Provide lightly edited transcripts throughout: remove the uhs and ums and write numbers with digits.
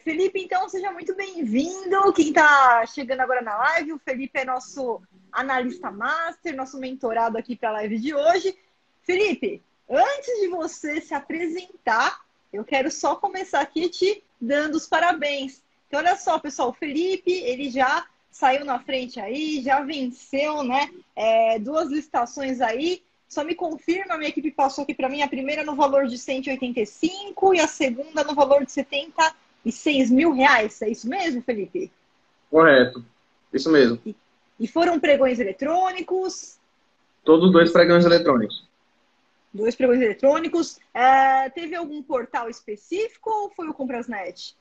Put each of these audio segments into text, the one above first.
Felipe, então, seja muito bem-vindo. Quem está chegando agora na live, o Felipe é nosso analista master, nosso mentorado aqui para a live de hoje. Felipe, antes de você se apresentar, eu quero só começar aqui te dando os parabéns. Então, olha só, pessoal, o Felipe, ele já saiu na frente aí, já venceu, né? Duas licitações aí. Só me confirma, a minha equipe passou aqui para mim, a primeira no valor de 185 e a segunda no valor de R$ 76.000. É isso mesmo, Felipe? Correto. Isso mesmo. E foram pregões eletrônicos? Todos dois pregões eletrônicos. Dois pregões eletrônicos. Teve algum portal específico ou foi o Comprasnet?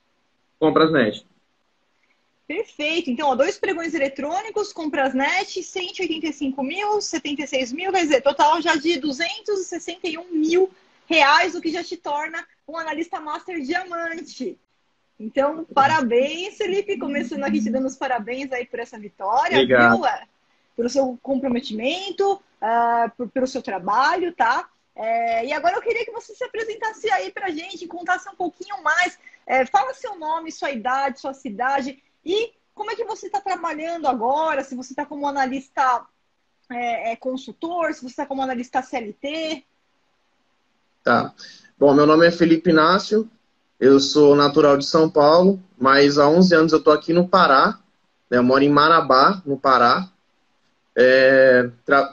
Comprasnet. Perfeito. Então, ó, dois pregões eletrônicos, Comprasnet, 185 mil, 76 mil, quer dizer, total já de R$ 261.000, o que já te torna um analista master diamante. Então, parabéns, Felipe, começando aqui te dando os parabéns aí por essa vitória, Obrigado. viu? Pelo seu comprometimento, pelo seu trabalho, tá? E agora eu queria que você se apresentasse aí pra gente, contasse um pouquinho mais. Fala seu nome, sua idade, sua cidade e como é que você está trabalhando agora, se você está como analista consultor, se você está como analista CLT. Tá. Bom, meu nome é Felipe Inácio, eu sou natural de São Paulo, mas há 11 anos eu estou aqui no Pará, né? Eu moro em Marabá, no Pará.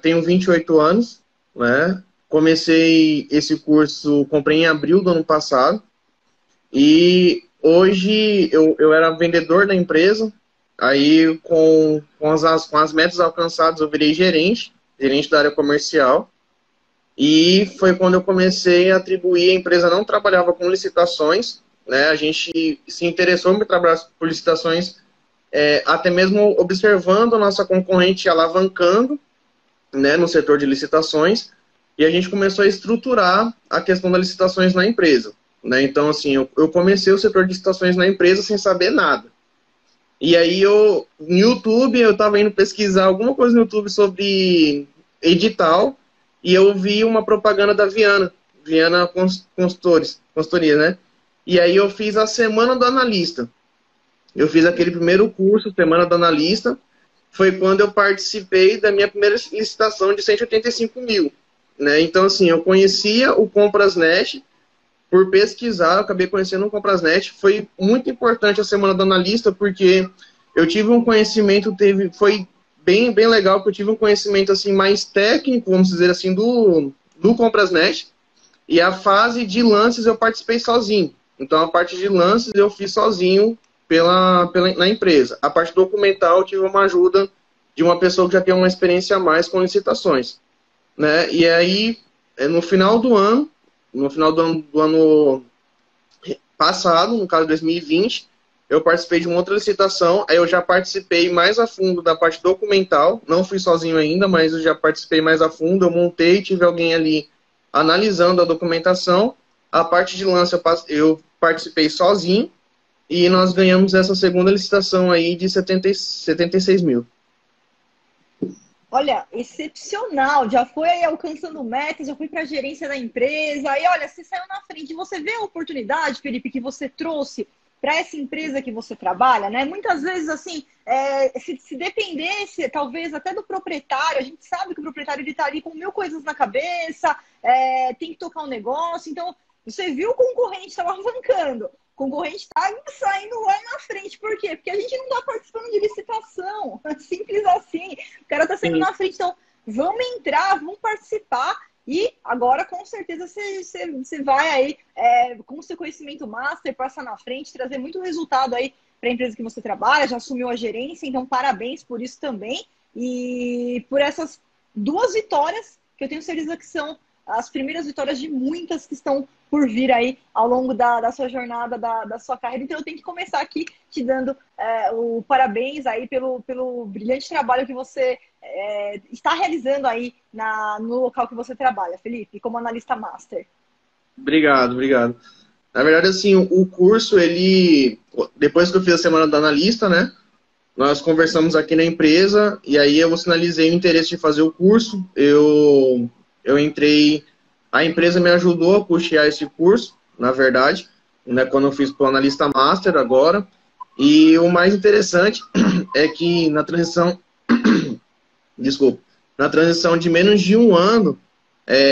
Tenho 28 anos, né? Comecei esse curso, comprei em abril do ano passado, e hoje eu era vendedor da empresa. Aí, com as metas alcançadas, eu virei gerente da área comercial. E foi quando eu comecei a atribuir, a empresa não trabalhava com licitações, né? A gente se interessou em trabalhar por licitações, até mesmo observando a nossa concorrente alavancando, né, no setor de licitações, e a gente começou a estruturar a questão das licitações na empresa, né? Então, assim, eu comecei o setor de licitações na empresa sem saber nada. E aí no YouTube, eu estava indo pesquisar alguma coisa no YouTube sobre edital, e eu vi uma propaganda da Viana Consultoria, né? E aí eu fiz a Semana do Analista. Eu fiz aquele primeiro curso, Semana do Analista, foi quando eu participei da minha primeira licitação de 185 mil, né? Então, assim, eu conhecia o Comprasnet, por pesquisar, eu acabei conhecendo o Comprasnet. Foi muito importante a Semana do Analista, porque eu tive um conhecimento, foi bem, bem legal, porque eu tive um conhecimento assim, mais técnico, vamos dizer assim, do Comprasnet, e a fase de lances eu participei sozinho. Então, a parte de lances eu fiz sozinho na empresa. A parte documental eu tive uma ajuda de uma pessoa que já tem uma experiência a mais com licitações, né? E aí, no final do ano, do ano passado, no caso de 2020, eu participei de uma outra licitação, aí eu já participei mais a fundo da parte documental, não fui sozinho ainda, mas eu já participei mais a fundo, eu montei, tive alguém ali analisando a documentação, a parte de lance eu participei sozinho, e nós ganhamos essa segunda licitação aí de 76 mil. Olha, excepcional, já foi aí alcançando metas, já foi para a gerência da empresa, aí olha, você saiu na frente, você vê a oportunidade, Felipe, que você trouxe para essa empresa que você trabalha, né? Muitas vezes, assim, se dependesse, talvez até do proprietário, a gente sabe que o proprietário ele está ali com mil coisas na cabeça, tem que tocar um negócio, então você viu o concorrente estava alavancando. O concorrente está saindo lá na frente. Por quê? Porque a gente não está participando de licitação. Simples assim. O cara está saindo Sim. na frente. Então, vamos entrar, vamos participar. E agora, com certeza, você vai aí, com o seu conhecimento master, passar na frente, trazer muito resultado aí para a empresa que você trabalha. Já assumiu a gerência, então parabéns por isso também. E por essas duas vitórias, que eu tenho certeza que são as primeiras vitórias de muitas que estão por vir aí ao longo da sua jornada, da sua carreira. Então eu tenho que começar aqui te dando o parabéns aí pelo brilhante trabalho que você está realizando aí no local que você trabalha, Felipe, como analista master. Obrigado, obrigado. Na verdade, assim, o curso, depois que eu fiz a Semana do Analista, né, nós conversamos aqui na empresa, e aí eu sinalizei o interesse de fazer o curso, eu entrei, a empresa me ajudou a custear esse curso, na verdade, né, quando eu fiz para o analista master agora. E o mais interessante é que na transição, desculpa, na transição de menos de um ano,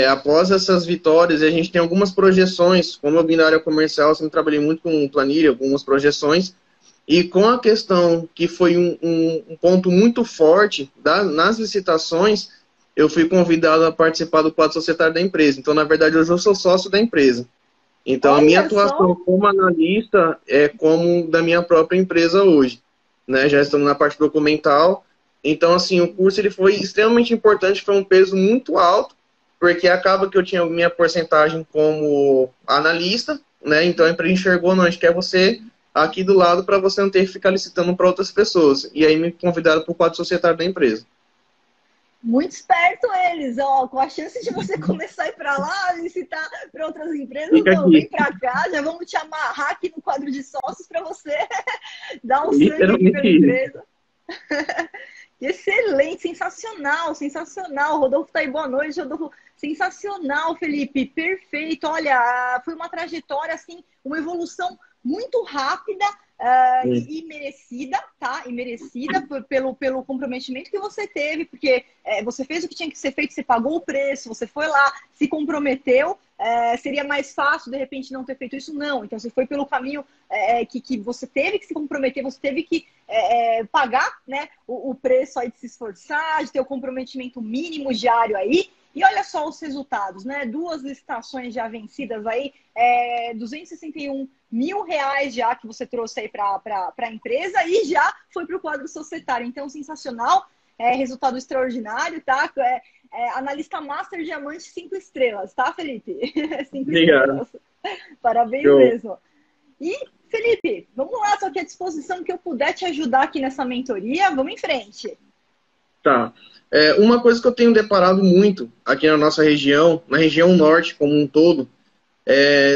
após essas vitórias, a gente tem algumas projeções, como eu vim da área comercial, eu sempre trabalhei muito com planilha, algumas projeções, e com a questão que foi um ponto muito forte nas licitações, eu fui convidado a participar do quadro societário da empresa. Então, na verdade, hoje eu sou sócio da empresa. Então, a minha Olha atuação só. como analista é como da minha própria empresa hoje, né? Já estamos na parte documental. Então, assim, o curso ele foi extremamente importante, foi um peso muito alto, porque acaba que eu tinha minha porcentagem como analista, né? Então, a empresa enxergou, não, a gente quer você aqui do lado para você não ter que ficar licitando para outras pessoas. E aí me convidaram para o quadro societário da empresa. Muito esperto eles, ó, com a chance de você começar a ir para lá, licitar para outras empresas, Fica não, vem aqui, para cá, já vamos te amarrar aqui no quadro de sócios para você dar um sangue aqui literalmente pela isso. empresa. Excelente, sensacional, sensacional. Rodolfo tá aí, boa noite, Rodolfo. Sensacional, Felipe, perfeito. Olha, foi uma trajetória, assim, uma evolução muito rápida e merecida, tá? E merecida pelo comprometimento que você teve, porque você fez o que tinha que ser feito, você pagou o preço, você foi lá, se comprometeu. Seria mais fácil, de repente, não ter feito isso? Não. Então, você foi pelo caminho que você teve que se comprometer, você teve que pagar, né, o preço aí de se esforçar, de ter o comprometimento mínimo diário aí. E olha só os resultados, né? 2 licitações já vencidas aí, R$ 261 mil já que você trouxe aí para a empresa e já foi para o quadro societário. Então, sensacional, resultado extraordinário, tá? Analista Master Diamante 5 estrelas, tá, Felipe? 5 Obrigado. estrelas. Parabéns Eu, mesmo. E, Felipe, vamos lá, só que à disposição que eu puder te ajudar aqui nessa mentoria, vamos em frente. tá. Uma coisa que eu tenho deparado muito aqui na nossa região, na região norte como um todo,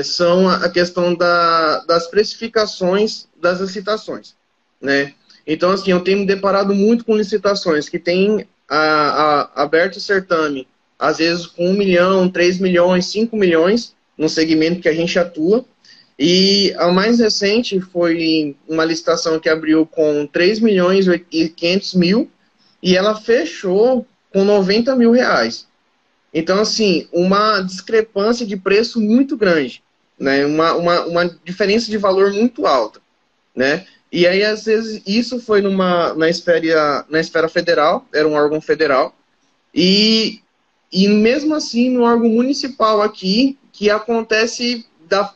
são a questão das precificações das licitações, né? Então, assim, eu tenho me deparado muito com licitações que têm aberto o certame, às vezes com 1 milhão, 3 milhões, 5 milhões, no segmento que a gente atua. E a mais recente foi uma licitação que abriu com 3 milhões e 500 mil e ela fechou com 90 mil reais. Então, assim, uma discrepância de preço muito grande, né? Uma diferença de valor muito alta, né? E aí, às vezes, isso foi na esfera federal, era um órgão federal, e mesmo assim, no órgão municipal aqui, que acontece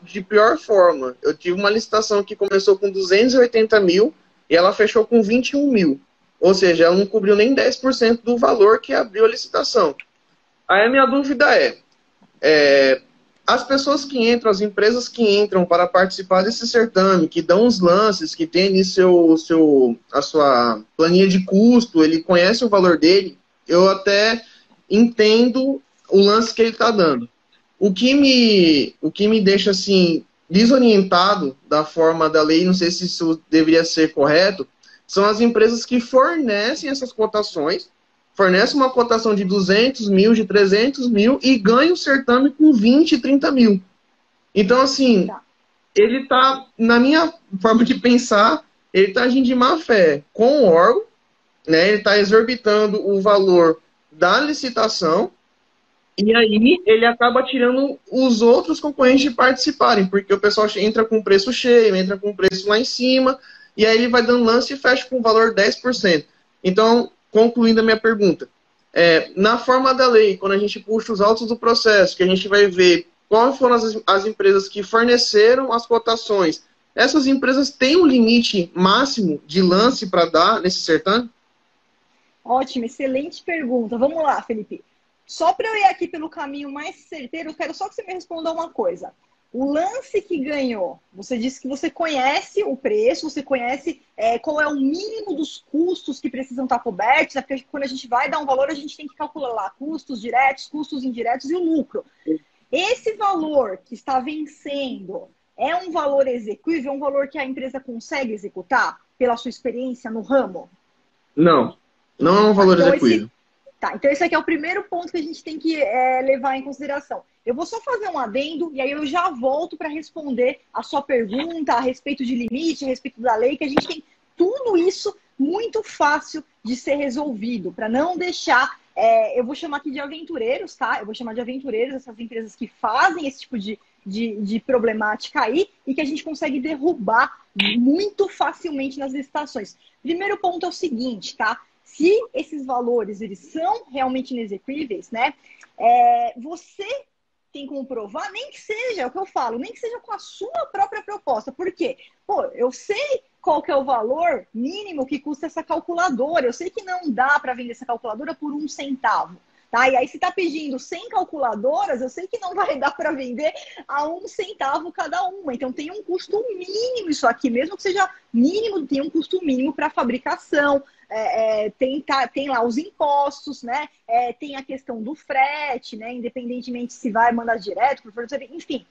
de pior forma. Eu tive uma licitação que começou com 280 mil e ela fechou com 21 mil. Ou seja, ela não cobriu nem 10% do valor que abriu a licitação. Aí a minha dúvida as pessoas que entram, as empresas que entram para participar desse certame, que dão os lances, que tem ali a sua planilha de custo, ele conhece o valor dele, eu até entendo o lance que ele está dando. O que me deixa assim desorientado da forma da lei, não sei se isso deveria ser correto, são as empresas que fornecem essas cotações, fornecem uma cotação de 200 mil, de 300 mil e ganha o certame com 20, 30 mil. Então, assim, Tá. ele está, na minha forma de pensar, ele está agindo de má fé com o órgão, né? Ele está exorbitando o valor da licitação e aí ele acaba tirando os outros concorrentes de participarem, porque o pessoal entra com preço cheio, entra com preço lá em cima, e aí ele vai dando lance e fecha com o valor 10%. Então, concluindo a minha pergunta, na forma da lei, quando a gente puxa os autos do processo, que a gente vai ver quais foram as empresas que forneceram as cotações, essas empresas têm um limite máximo de lance para dar nesse certame? Ótimo, excelente pergunta. Vamos lá, Felipe. Só para eu ir aqui pelo caminho mais certeiro, eu quero só que você me responda uma coisa. O lance que ganhou, você disse que você conhece o preço, você conhece qual é o mínimo dos custos que precisam estar cobertos, né? Porque quando a gente vai dar um valor, a gente tem que calcular lá custos diretos, custos indiretos e o lucro. Esse valor que está vencendo é um valor execuível, é um valor que a empresa consegue executar pela sua experiência no ramo? Não, não é um Tá, valor então execuível. Tá, então esse aqui é o primeiro ponto que a gente tem que levar em consideração. Eu vou só fazer um adendo e aí eu já volto para responder a sua pergunta a respeito de limite, a respeito da lei, que a gente tem tudo isso muito fácil de ser resolvido, para não deixar, eu vou chamar aqui de aventureiros, tá? Eu vou chamar de aventureiros essas empresas que fazem esse tipo de problemática aí e que a gente consegue derrubar muito facilmente nas licitações. Primeiro ponto é o seguinte, tá? Se esses valores eles são realmente inexequíveis, né? Você tem como provar, nem que seja, é o que eu falo, nem que seja com a sua própria proposta. Por quê? Pô, eu sei qual que é o valor mínimo que custa essa calculadora. Eu sei que não dá para vender essa calculadora por 1 centavo. Tá? E aí, se está pedindo 100 calculadoras, eu sei que não vai dar para vender a 1 centavo cada uma. Então, tem um custo mínimo isso aqui, mesmo que seja mínimo, tem um custo mínimo para fabricação. Tem lá os impostos, né? Tem a questão do frete, né? Independentemente se vai mandar direto, por fornecedor, enfim.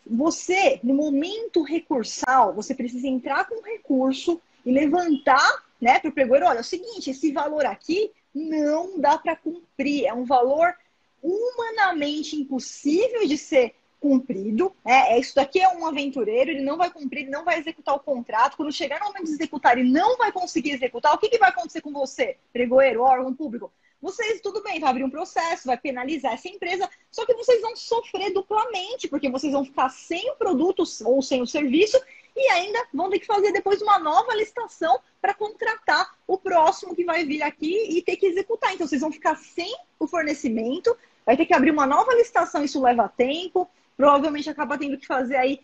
Você, no momento recursal, você precisa entrar com recurso e levantar, né, para o pregoeiro, olha, é o seguinte, esse valor aqui não dá para cumprir, é um valor humanamente impossível de ser cumprido, isso daqui é um aventureiro, ele não vai cumprir, ele não vai executar o contrato, quando chegar no momento de executar, ele não vai conseguir executar, o que vai acontecer com você, pregoeiro, órgão público? Vocês, tudo bem, vai abrir um processo, vai penalizar essa empresa, só que vocês vão sofrer duplamente, porque vocês vão ficar sem o produto ou sem o serviço e ainda vão ter que fazer depois uma nova licitação para contratar o próximo que vai vir aqui e ter que executar. Então, vocês vão ficar sem o fornecimento, vai ter que abrir uma nova licitação, isso leva tempo, provavelmente acaba tendo que fazer aí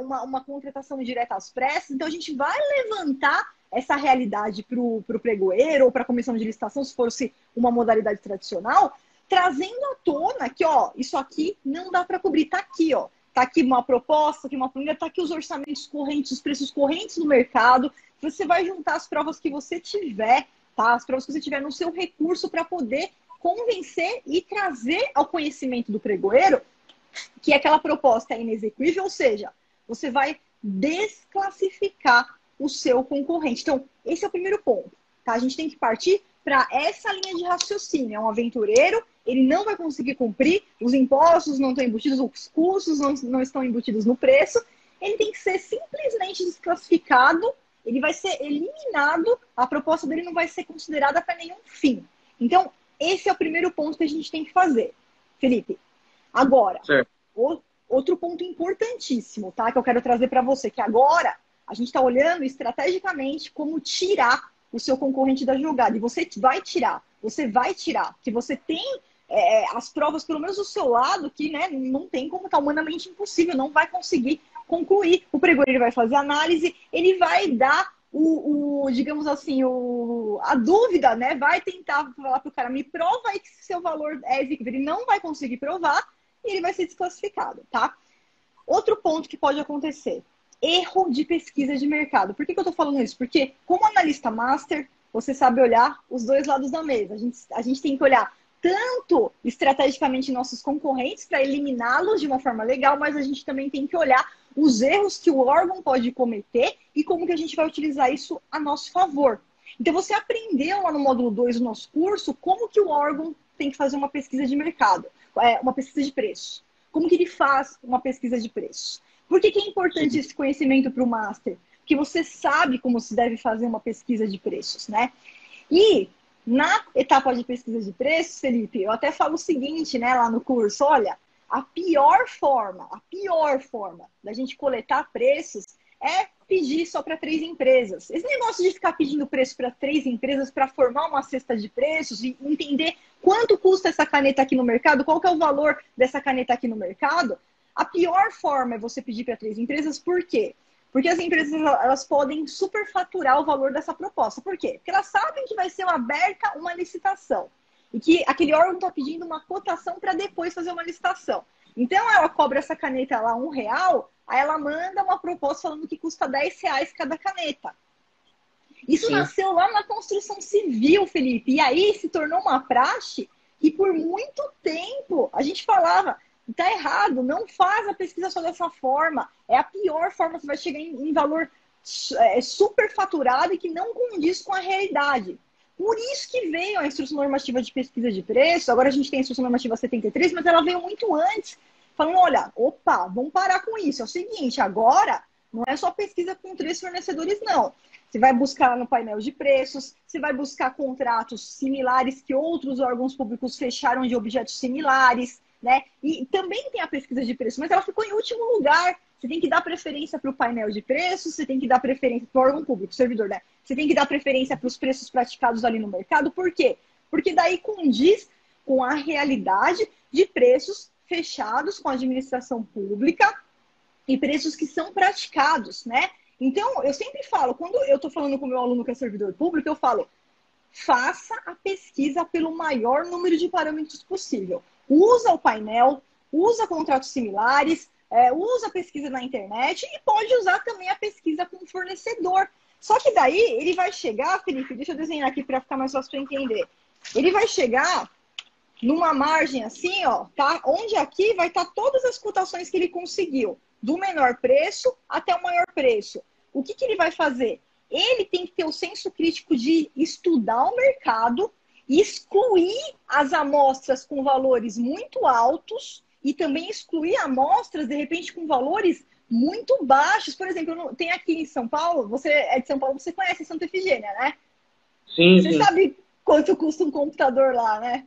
uma contratação direta às pressas. Então, a gente vai levantar essa realidade para o pregoeiro ou para a comissão de licitação, se fosse uma modalidade tradicional, trazendo à tona que, ó, isso aqui não dá para cobrir. Tá aqui, ó. Tá aqui uma proposta, aqui uma planilha, tá aqui os orçamentos correntes, os preços correntes no mercado. Você vai juntar as provas que você tiver, tá? As provas que você tiver no seu recurso para poder convencer e trazer ao conhecimento do pregoeiro que aquela proposta é inexequível, ou seja, você vai desclassificar o seu concorrente. Então, esse é o primeiro ponto, tá? A gente tem que partir para essa linha de raciocínio. É um aventureiro, ele não vai conseguir cumprir, os impostos não estão embutidos, os custos não estão embutidos no preço, ele tem que ser simplesmente desclassificado, ele vai ser eliminado, a proposta dele não vai ser considerada para nenhum fim. Então, esse é o primeiro ponto que a gente tem que fazer. Felipe, agora, outro ponto importantíssimo, tá? Que eu quero trazer para você, que agora a gente está olhando estrategicamente como tirar o seu concorrente da jogada. E você vai tirar, que você tem as provas, pelo menos do seu lado, que, né, não tem como, estar humanamente impossível, não vai conseguir concluir. O pregoeiro ele vai fazer análise, ele vai dar digamos assim, a dúvida, né? Vai tentar falar para o cara, me prova aí que seu valor é exequível. Ele não vai conseguir provar e ele vai ser desclassificado, tá? Outro ponto que pode acontecer, erro de pesquisa de mercado. Por que eu tô falando isso? Porque como analista master, você sabe olhar os dois lados da mesa. A gente tem que olhar tanto estrategicamente nossos concorrentes para eliminá-los de uma forma legal, mas a gente também tem que olhar os erros que o órgão pode cometer e como que a gente vai utilizar isso a nosso favor. Então, você aprendeu lá no módulo 2 do nosso curso como que o órgão tem que fazer uma pesquisa de mercado, uma pesquisa de preço. Como que ele faz uma pesquisa de preço? Por que é importante esse conhecimento para o Master? Porque você sabe como se deve fazer uma pesquisa de preços, né? E na etapa de pesquisa de preços, Felipe, eu até falo o seguinte, né, lá no curso, olha, a pior forma da gente coletar preços é pedir só para 3 empresas. Esse negócio de ficar pedindo preço para 3 empresas para formar uma cesta de preços e entender quanto custa essa caneta aqui no mercado, qual que é o valor dessa caneta aqui no mercado, a pior forma é você pedir para 3 empresas, por quê? Porque as empresas elas podem superfaturar o valor dessa proposta. Por quê? Porque elas sabem que vai ser aberta uma licitação e que aquele órgão está pedindo uma cotação para depois fazer uma licitação. Então, ela cobra essa caneta lá R$1, aí ela manda uma proposta falando que custa R$10 cada caneta. Isso nasceu lá na construção civil, Felipe, e aí se tornou uma praxe e por muito tempo a gente falava, tá errado, não faz a pesquisa só dessa forma, é a pior forma, você vai chegar em valor super faturado e que não condiz com a realidade. Por isso que veio a Instrução Normativa de Pesquisa de Preço. Agora a gente tem a Instrução Normativa 73, mas ela veio muito antes, falando, olha, opa, vamos parar com isso. É o seguinte, agora não é só pesquisa com 3 fornecedores, não. Você vai buscar no painel de preços, você vai buscar contratos similares que outros órgãos públicos fecharam de objetos similares, né? E também tem a pesquisa de preço, mas ela ficou em último lugar. Você tem que dar preferência para o painel de preços, você tem que dar preferência para o órgão público, servidor, né? Você tem que dar preferência para os preços praticados ali no mercado. Por quê? Porque daí condiz com a realidade de preços fechados com a administração pública e preços que são praticados, né? Então, eu sempre falo, quando eu estou falando com o meu aluno que é servidor público, eu falo, faça a pesquisa pelo maior número de parâmetros possível. Usa o painel, usa contratos similares, usa a pesquisa na internet e pode usar também a pesquisa com o fornecedor. Só que daí ele vai chegar, Felipe, deixa eu desenhar aqui para ficar mais fácil para entender. Ele vai chegar numa margem assim, ó, tá? Onde aqui vai estar todas as cotações que ele conseguiu, do menor preço até o maior preço. O que ele vai fazer? Ele tem que ter o senso crítico de estudar o mercado, excluir as amostras com valores muito altos e também excluir amostras, de repente, com valores muito baixos. Por exemplo, tem aqui em São Paulo, você é de São Paulo, você conhece Santa Efigênia, né? Sim, Você sim. sabe quanto custa um computador lá, né?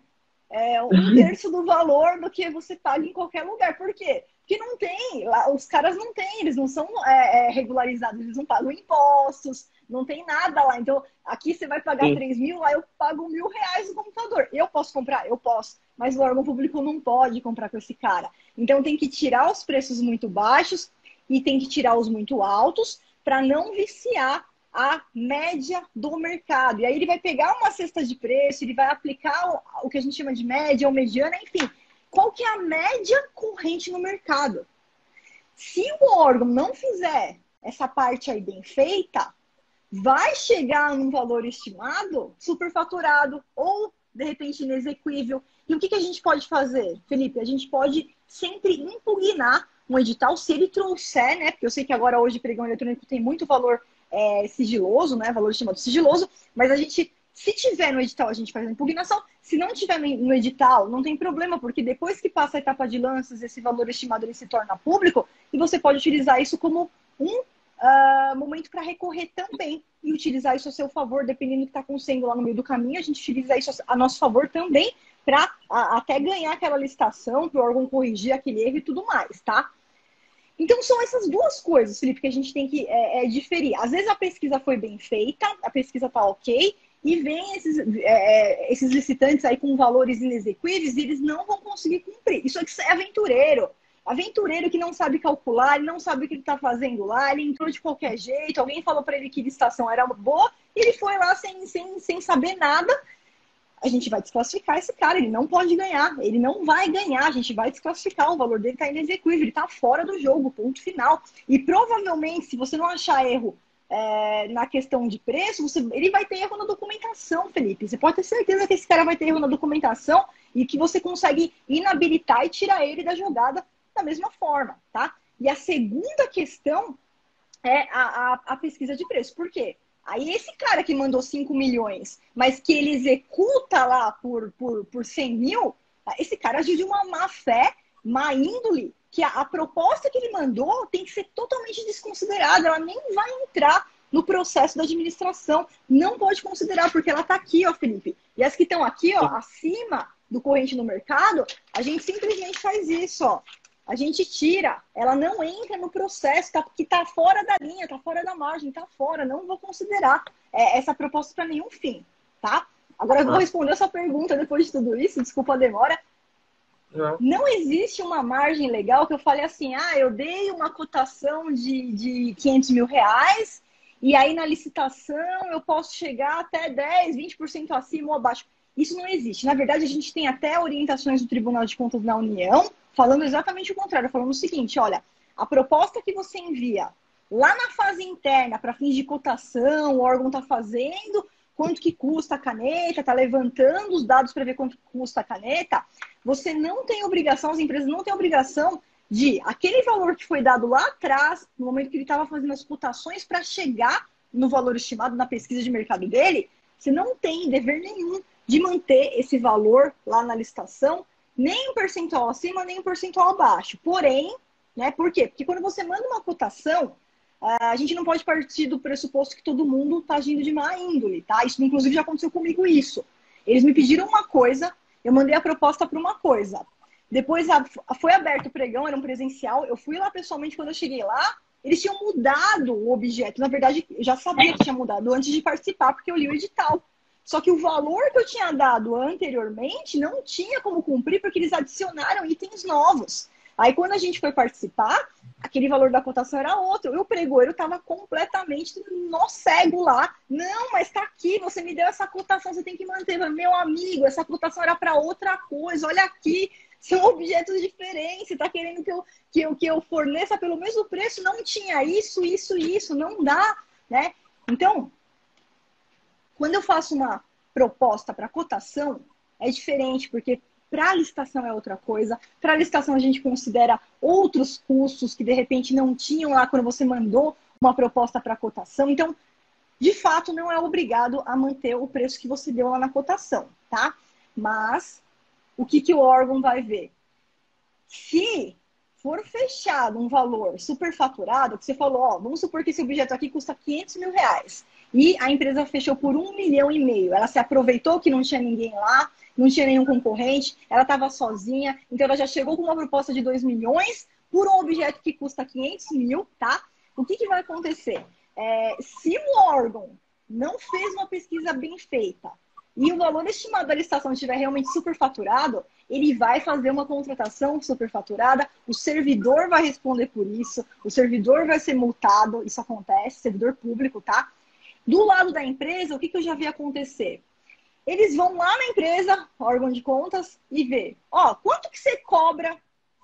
É 1/3 do valor do que você paga em qualquer lugar. Por quê? Porque não tem, os caras não têm, eles não são regularizados, eles não pagam impostos, não tem nada lá. Então, aqui você vai pagar Sim. 3 mil, lá eu pago R$ 1.000 no computador. Eu posso comprar? Eu posso. Mas o órgão público não pode comprar com esse cara. Então, tem que tirar os preços muito baixos e tem que tirar os muito altos para não viciar a média do mercado. E aí ele vai pegar uma cesta de preço, ele vai aplicar o que a gente chama de média ou mediana, enfim. Qual que é a média corrente no mercado? Se o órgão não fizer essa parte aí bem feita, vai chegar num valor estimado superfaturado ou, de repente, inexequível. E o que a gente pode fazer, Felipe? A gente pode sempre impugnar um edital se ele trouxer, né? Porque eu sei que agora hoje pregão eletrônico tem muito valor sigiloso, né? Valor estimado sigiloso, mas a gente, se tiver no edital, a gente faz a impugnação. Se não tiver no edital, não tem problema, porque depois que passa a etapa de lances, esse valor estimado ele se torna público e você pode utilizar isso como um momento para recorrer também e utilizar isso a seu favor, dependendo do que está acontecendo lá no meio do caminho, a gente utiliza isso a nosso favor também para até ganhar aquela licitação, para o órgão corrigir aquele erro e tudo mais, tá? Então, são essas duas coisas, Felipe, que a gente tem que diferir. Às vezes a pesquisa foi bem feita, a pesquisa está ok, e vem esses licitantes aí com valores inexequíveis e eles não vão conseguir cumprir. Isso é aventureiro. Aventureiro que não sabe calcular, ele não sabe o que ele está fazendo lá, ele entrou de qualquer jeito, alguém falou para ele que a licitação era boa, e ele foi lá sem saber nada. A gente vai desclassificar esse cara, ele não pode ganhar, ele não vai ganhar, a gente vai desclassificar, o valor dele está inexequível, ele está fora do jogo, ponto final. E provavelmente, se você não achar erro na questão de preço, ele vai ter erro na documentação, Felipe. Você pode ter certeza que esse cara vai ter erro na documentação e que você consegue inabilitar e tirar ele da jogada da mesma forma, tá? E a segunda questão é a pesquisa de preço. Por quê? Aí esse cara que mandou 5 milhões, mas que ele executa lá por 100 mil, esse cara agiu de uma má fé, má índole, que a proposta que ele mandou tem que ser totalmente desconsiderada, ela nem vai entrar no processo da administração, não pode considerar, porque ela está aqui, ó, Felipe. E as que estão aqui, ó, acima do corrente no mercado, a gente simplesmente faz isso, ó. A gente tira, ela não entra no processo, que está fora da linha, está fora da margem, está fora, não vou considerar essa proposta para nenhum fim, tá? Agora eu vou responder essa pergunta depois de tudo isso, desculpa a demora. Não existe uma margem legal que eu fale assim, eu dei uma cotação de 500 mil reais e aí na licitação eu posso chegar até 10, 20% acima ou abaixo. Isso não existe. Na verdade, a gente tem até orientações do Tribunal de Contas da União falando exatamente o contrário, falando o seguinte, olha, a proposta que você envia lá na fase interna para fins de cotação, o órgão está fazendo, quanto que custa a caneta, está levantando os dados para ver quanto custa a caneta, você não tem obrigação, as empresas não têm obrigação de aquele valor que foi dado lá atrás, no momento que ele estava fazendo as cotações para chegar no valor estimado na pesquisa de mercado dele, você não tem dever nenhum de manter esse valor lá na licitação, nem um percentual acima, nem um percentual abaixo. Porém, né, por quê? Porque quando você manda uma cotação, a gente não pode partir do pressuposto que todo mundo está agindo de má índole, tá? Isso, inclusive, já aconteceu comigo isso. Eles me pediram uma coisa, eu mandei a proposta para uma coisa. Depois foi aberto o pregão, era um presencial, eu fui lá pessoalmente, quando eu cheguei lá, eles tinham mudado o objeto. Na verdade, eu já sabia que tinha mudado antes de participar, porque eu li o edital. Só que o valor que eu tinha dado anteriormente não tinha como cumprir, porque eles adicionaram itens novos. Aí, quando a gente foi participar, aquele valor da cotação era outro. E o pregoeiro estava completamente nó cego lá. Não, mas está aqui, você me deu essa cotação, você tem que manter. Meu amigo, essa cotação era para outra coisa. Olha aqui, são objetos diferentes. Você está querendo que eu forneça pelo mesmo preço? Não tinha isso, não dá, né? Então, quando eu faço uma proposta para cotação, é diferente, porque para a licitação é outra coisa. Para a licitação a gente considera outros custos que de repente não tinham lá quando você mandou uma proposta para cotação. Então, de fato, não é obrigado a manter o preço que você deu lá na cotação, tá? Mas o que o órgão vai ver? Se for fechado um valor superfaturado, que você falou, ó, vamos supor que esse objeto aqui custa R$500 mil, e a empresa fechou por R$1,5 milhão, ela se aproveitou que não tinha ninguém lá, não tinha nenhum concorrente, ela estava sozinha, então ela já chegou com uma proposta de 2 milhões por um objeto que custa 500 mil, tá? O que vai acontecer? Se o órgão não fez uma pesquisa bem feita e o valor estimado da licitação estiver realmente superfaturado, ele vai fazer uma contratação superfaturada, o servidor vai responder por isso, o servidor vai ser multado, isso acontece, servidor público, tá? Do lado da empresa, o que eu já vi acontecer? Eles vão lá na empresa, órgão de contas, e vê, ó, quanto que você cobra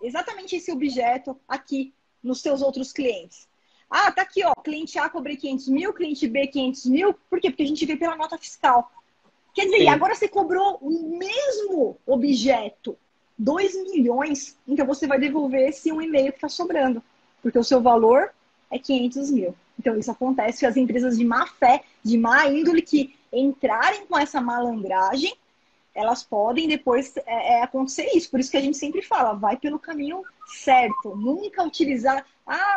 exatamente esse objeto aqui nos seus outros clientes? Ah, tá aqui, ó, cliente A cobrei 500 mil, cliente B 500 mil, por quê? Porque a gente vê pela nota fiscal. Quer dizer, Sim. agora você cobrou o mesmo objeto, 2 milhões, então você vai devolver esse 1,5 que está sobrando, porque o seu valor é 500 mil. Então isso acontece, as empresas de má fé, de má índole, que entrarem com essa malandragem, elas podem depois acontecer isso. Por isso que a gente sempre fala, vai pelo caminho certo. Nunca utilizar,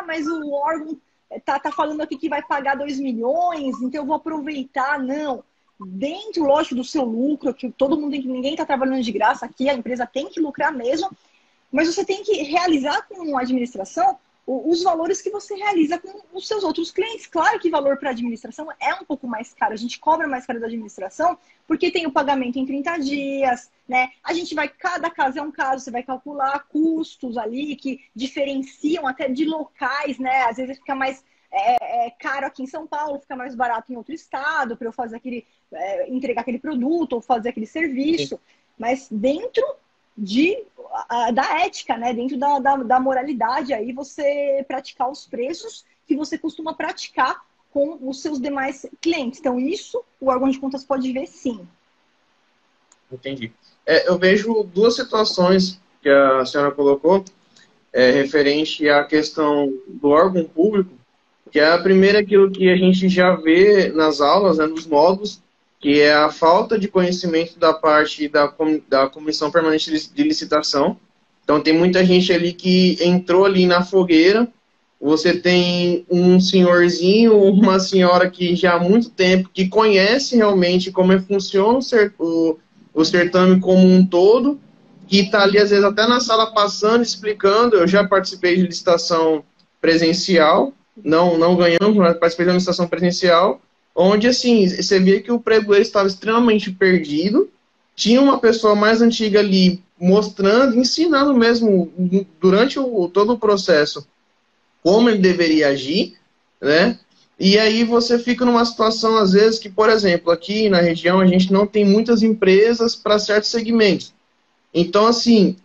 mas o órgão tá falando aqui que vai pagar 2 milhões, então eu vou aproveitar. Não. Dentro, lógico, do seu lucro, que todo mundo ninguém está trabalhando de graça aqui, a empresa tem que lucrar mesmo, mas você tem que realizar com a administração os valores que você realiza com os seus outros clientes. Claro que valor para administração é um pouco mais caro, a gente cobra mais caro da administração, porque tem o pagamento em 30 dias, né? A gente vai, cada caso é um caso, você vai calcular custos ali que diferenciam até de locais, né? Às vezes fica mais caro aqui em São Paulo, fica mais barato em outro estado, para eu fazer entregar aquele produto ou fazer aquele serviço. Sim. Mas dentro da ética, né? Dentro da moralidade, aí você praticar os preços que você costuma praticar com os seus demais clientes. Então, isso o órgão de contas pode ver, sim. Entendi. Eu vejo duas situações que a senhora colocou referente à questão do órgão público, que a primeira é aquilo que a gente já vê nas aulas, né, nos módulos, que é a falta de conhecimento da parte da Comissão Permanente de Licitação. Então, tem muita gente ali que entrou ali na fogueira. Você tem um senhorzinho, uma senhora que já há muito tempo, que conhece realmente como funciona o certame como um todo, que está ali, às vezes, até na sala passando, explicando. Eu já participei de licitação presencial, não ganhamos, mas participei de uma licitação presencial, onde, assim, você via que o pregoeiro estava extremamente perdido, tinha uma pessoa mais antiga ali mostrando, ensinando mesmo, durante todo o processo, como ele deveria agir, né? E aí você fica numa situação, às vezes, que, por exemplo, aqui na região a gente não tem muitas empresas para certos segmentos. Então, assim,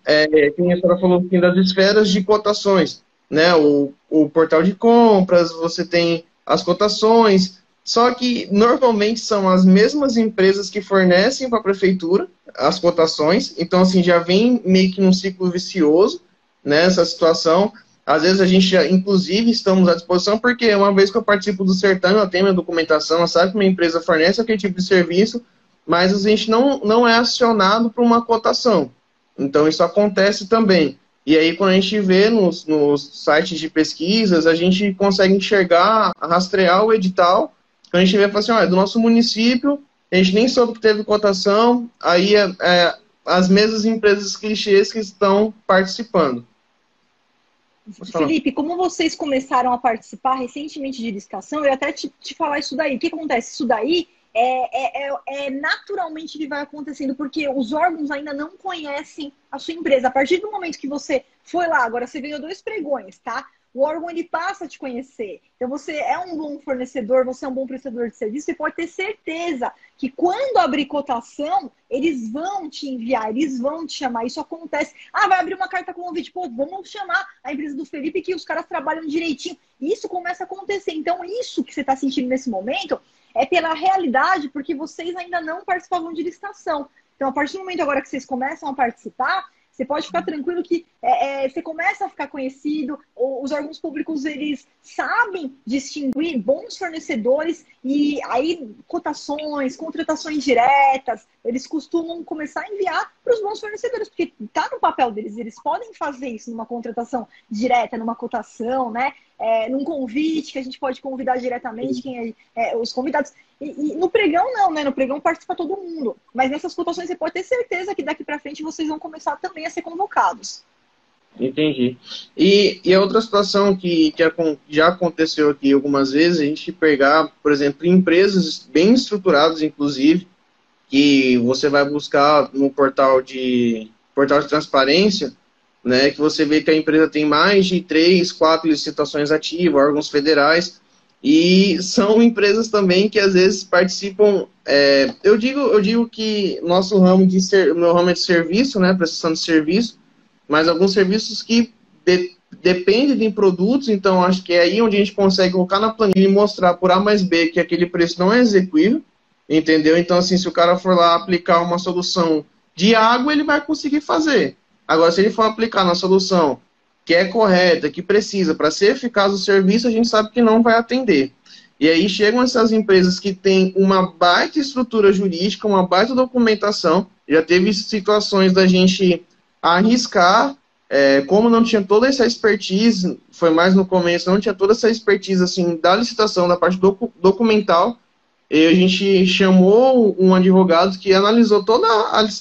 como a senhora falou aqui das esferas de cotações, né? O portal de compras, você tem as cotações. Só que, normalmente, são as mesmas empresas que fornecem para a prefeitura as cotações. Então, assim, já vem meio que num ciclo vicioso, né, essa situação. Às vezes a gente, inclusive, estamos à disposição, porque uma vez que eu participo do certame, eu tenho minha documentação, eu sabe que minha empresa fornece aquele tipo de serviço, mas a gente não é acionado para uma cotação. Então, isso acontece também. E aí, quando a gente vê nos sites de pesquisas, a gente consegue enxergar, rastrear o edital. Quando a gente vê, fala assim, do nosso município, a gente nem soube que teve cotação, aí as mesmas empresas clichês que estão participando. Felipe, como vocês começaram a participar recentemente de licitação, eu ia até te falar isso daí. O que acontece? Isso daí naturalmente que vai acontecendo, porque os órgãos ainda não conhecem a sua empresa. A partir do momento que você foi lá, agora você ganhou 2 pregões, tá? O órgão, ele passa a te conhecer. Então, você é um bom fornecedor, você é um bom prestador de serviço, você pode ter certeza que quando abrir cotação, eles vão te enviar, eles vão te chamar. Isso acontece. Vai abrir uma carta convite. Pô, vamos chamar a empresa do Felipe, que os caras trabalham direitinho. Isso começa a acontecer. Então, isso que você está sentindo nesse momento é pela realidade, porque vocês ainda não participavam de licitação. Então, a partir do momento agora que vocês começam a participar, você pode ficar tranquilo que você começa a ficar conhecido, os órgãos públicos, eles sabem distinguir bons fornecedores e aí cotações, contratações diretas, eles costumam começar a enviar para os bons fornecedores, porque está no papel deles, eles podem fazer isso numa contratação direta, numa cotação, né? Num convite, que a gente pode convidar diretamente os convidados. E no pregão não, né? No pregão participa todo mundo. Mas nessas cotações você pode ter certeza que daqui para frente vocês vão começar também a ser convocados. Entendi. E a outra situação que já aconteceu aqui algumas vezes, a gente pegar, por exemplo, empresas bem estruturadas, inclusive, que você vai buscar no portal de transparência, né, que você vê que a empresa tem mais de 3, 4 licitações ativas, órgãos federais, e são empresas também que às vezes participam. Eu digo que meu ramo é de serviço, né, prestação de serviço, mas alguns serviços que dependem de produtos, então acho que é aí onde a gente consegue colocar na planilha e mostrar por A mais B que aquele preço não é execuível, entendeu? Então, assim, se o cara for lá aplicar uma solução de água, ele vai conseguir fazer. Agora, se ele for aplicar na solução que é correta, que precisa para ser eficaz o serviço, a gente sabe que não vai atender. E aí chegam essas empresas que têm uma baita estrutura jurídica, uma baita documentação. Já teve situações da gente arriscar, como não tinha toda essa expertise, foi mais no começo, não tinha toda essa expertise assim, da licitação, da parte documental, e a gente chamou um advogado que analisou toda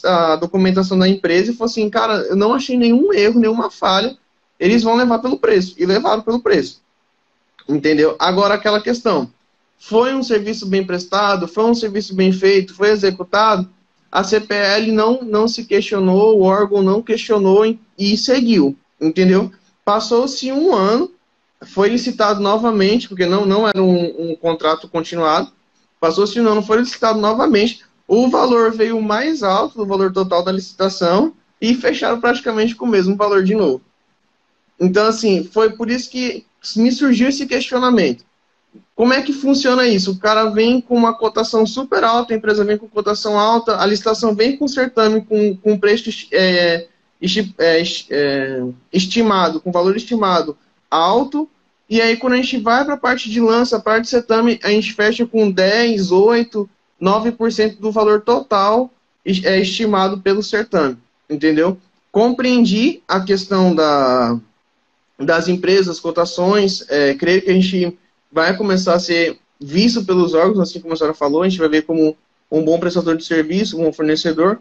a documentação da empresa e falou assim, cara, eu não achei nenhum erro, nenhuma falha, eles vão levar pelo preço, e levaram pelo preço. Entendeu? Agora aquela questão, foi um serviço bem prestado, foi um serviço bem feito, foi executado, a CPL não se questionou, o órgão não questionou e seguiu, entendeu? Passou-se um ano, foi licitado novamente, porque não era um contrato continuado, passou-se um ano, foi licitado novamente, o valor veio mais alto do valor total da licitação e fecharam praticamente com o mesmo valor de novo. Então, assim, foi por isso que me surgiu esse questionamento. Como é que funciona isso? O cara vem com uma cotação super alta, a empresa vem com cotação alta, a licitação vem com certame com preço estimado, com valor estimado alto, e aí quando a gente vai para a parte de lança, a parte de certame, a gente fecha com 10, 8, 9% do valor total estimado pelo certame, entendeu? Compreendi a questão das empresas, cotações, creio que a gente vai começar a ser visto pelos órgãos, assim como a senhora falou, a gente vai ver como um bom prestador de serviço, um bom fornecedor,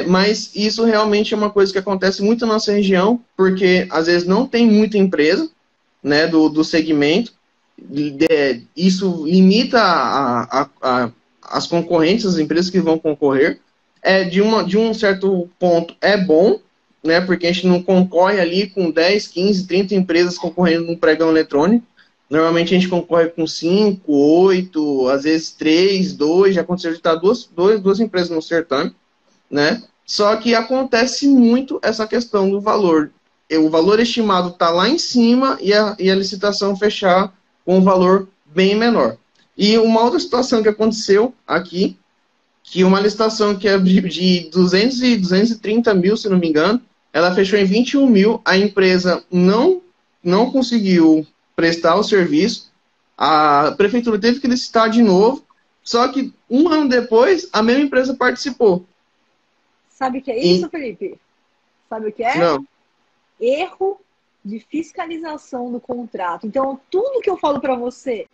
mas isso realmente é uma coisa que acontece muito na nossa região, porque às vezes não tem muita empresa, né, do segmento, isso limita as concorrentes, as empresas que vão concorrer, de um certo ponto é bom, né, porque a gente não concorre ali com 10, 15, 30 empresas concorrendo num pregão eletrônico. Normalmente a gente concorre com 5, 8, às vezes 3, 2, já aconteceu de estar duas empresas no certame, né? Só que acontece muito essa questão do valor. O valor estimado está lá em cima e a licitação fechar com um valor bem menor. E uma outra situação que aconteceu aqui, que uma licitação que é de 200 e 230 mil, se não me engano, ela fechou em 21 mil, a empresa não não conseguiu prestar o serviço, a prefeitura teve que licitar de novo, só que um ano depois, a mesma empresa participou. Sabe o que é isso, Felipe? Sabe o que é? Não. Erro de fiscalização do contrato. Então, tudo que eu falo para você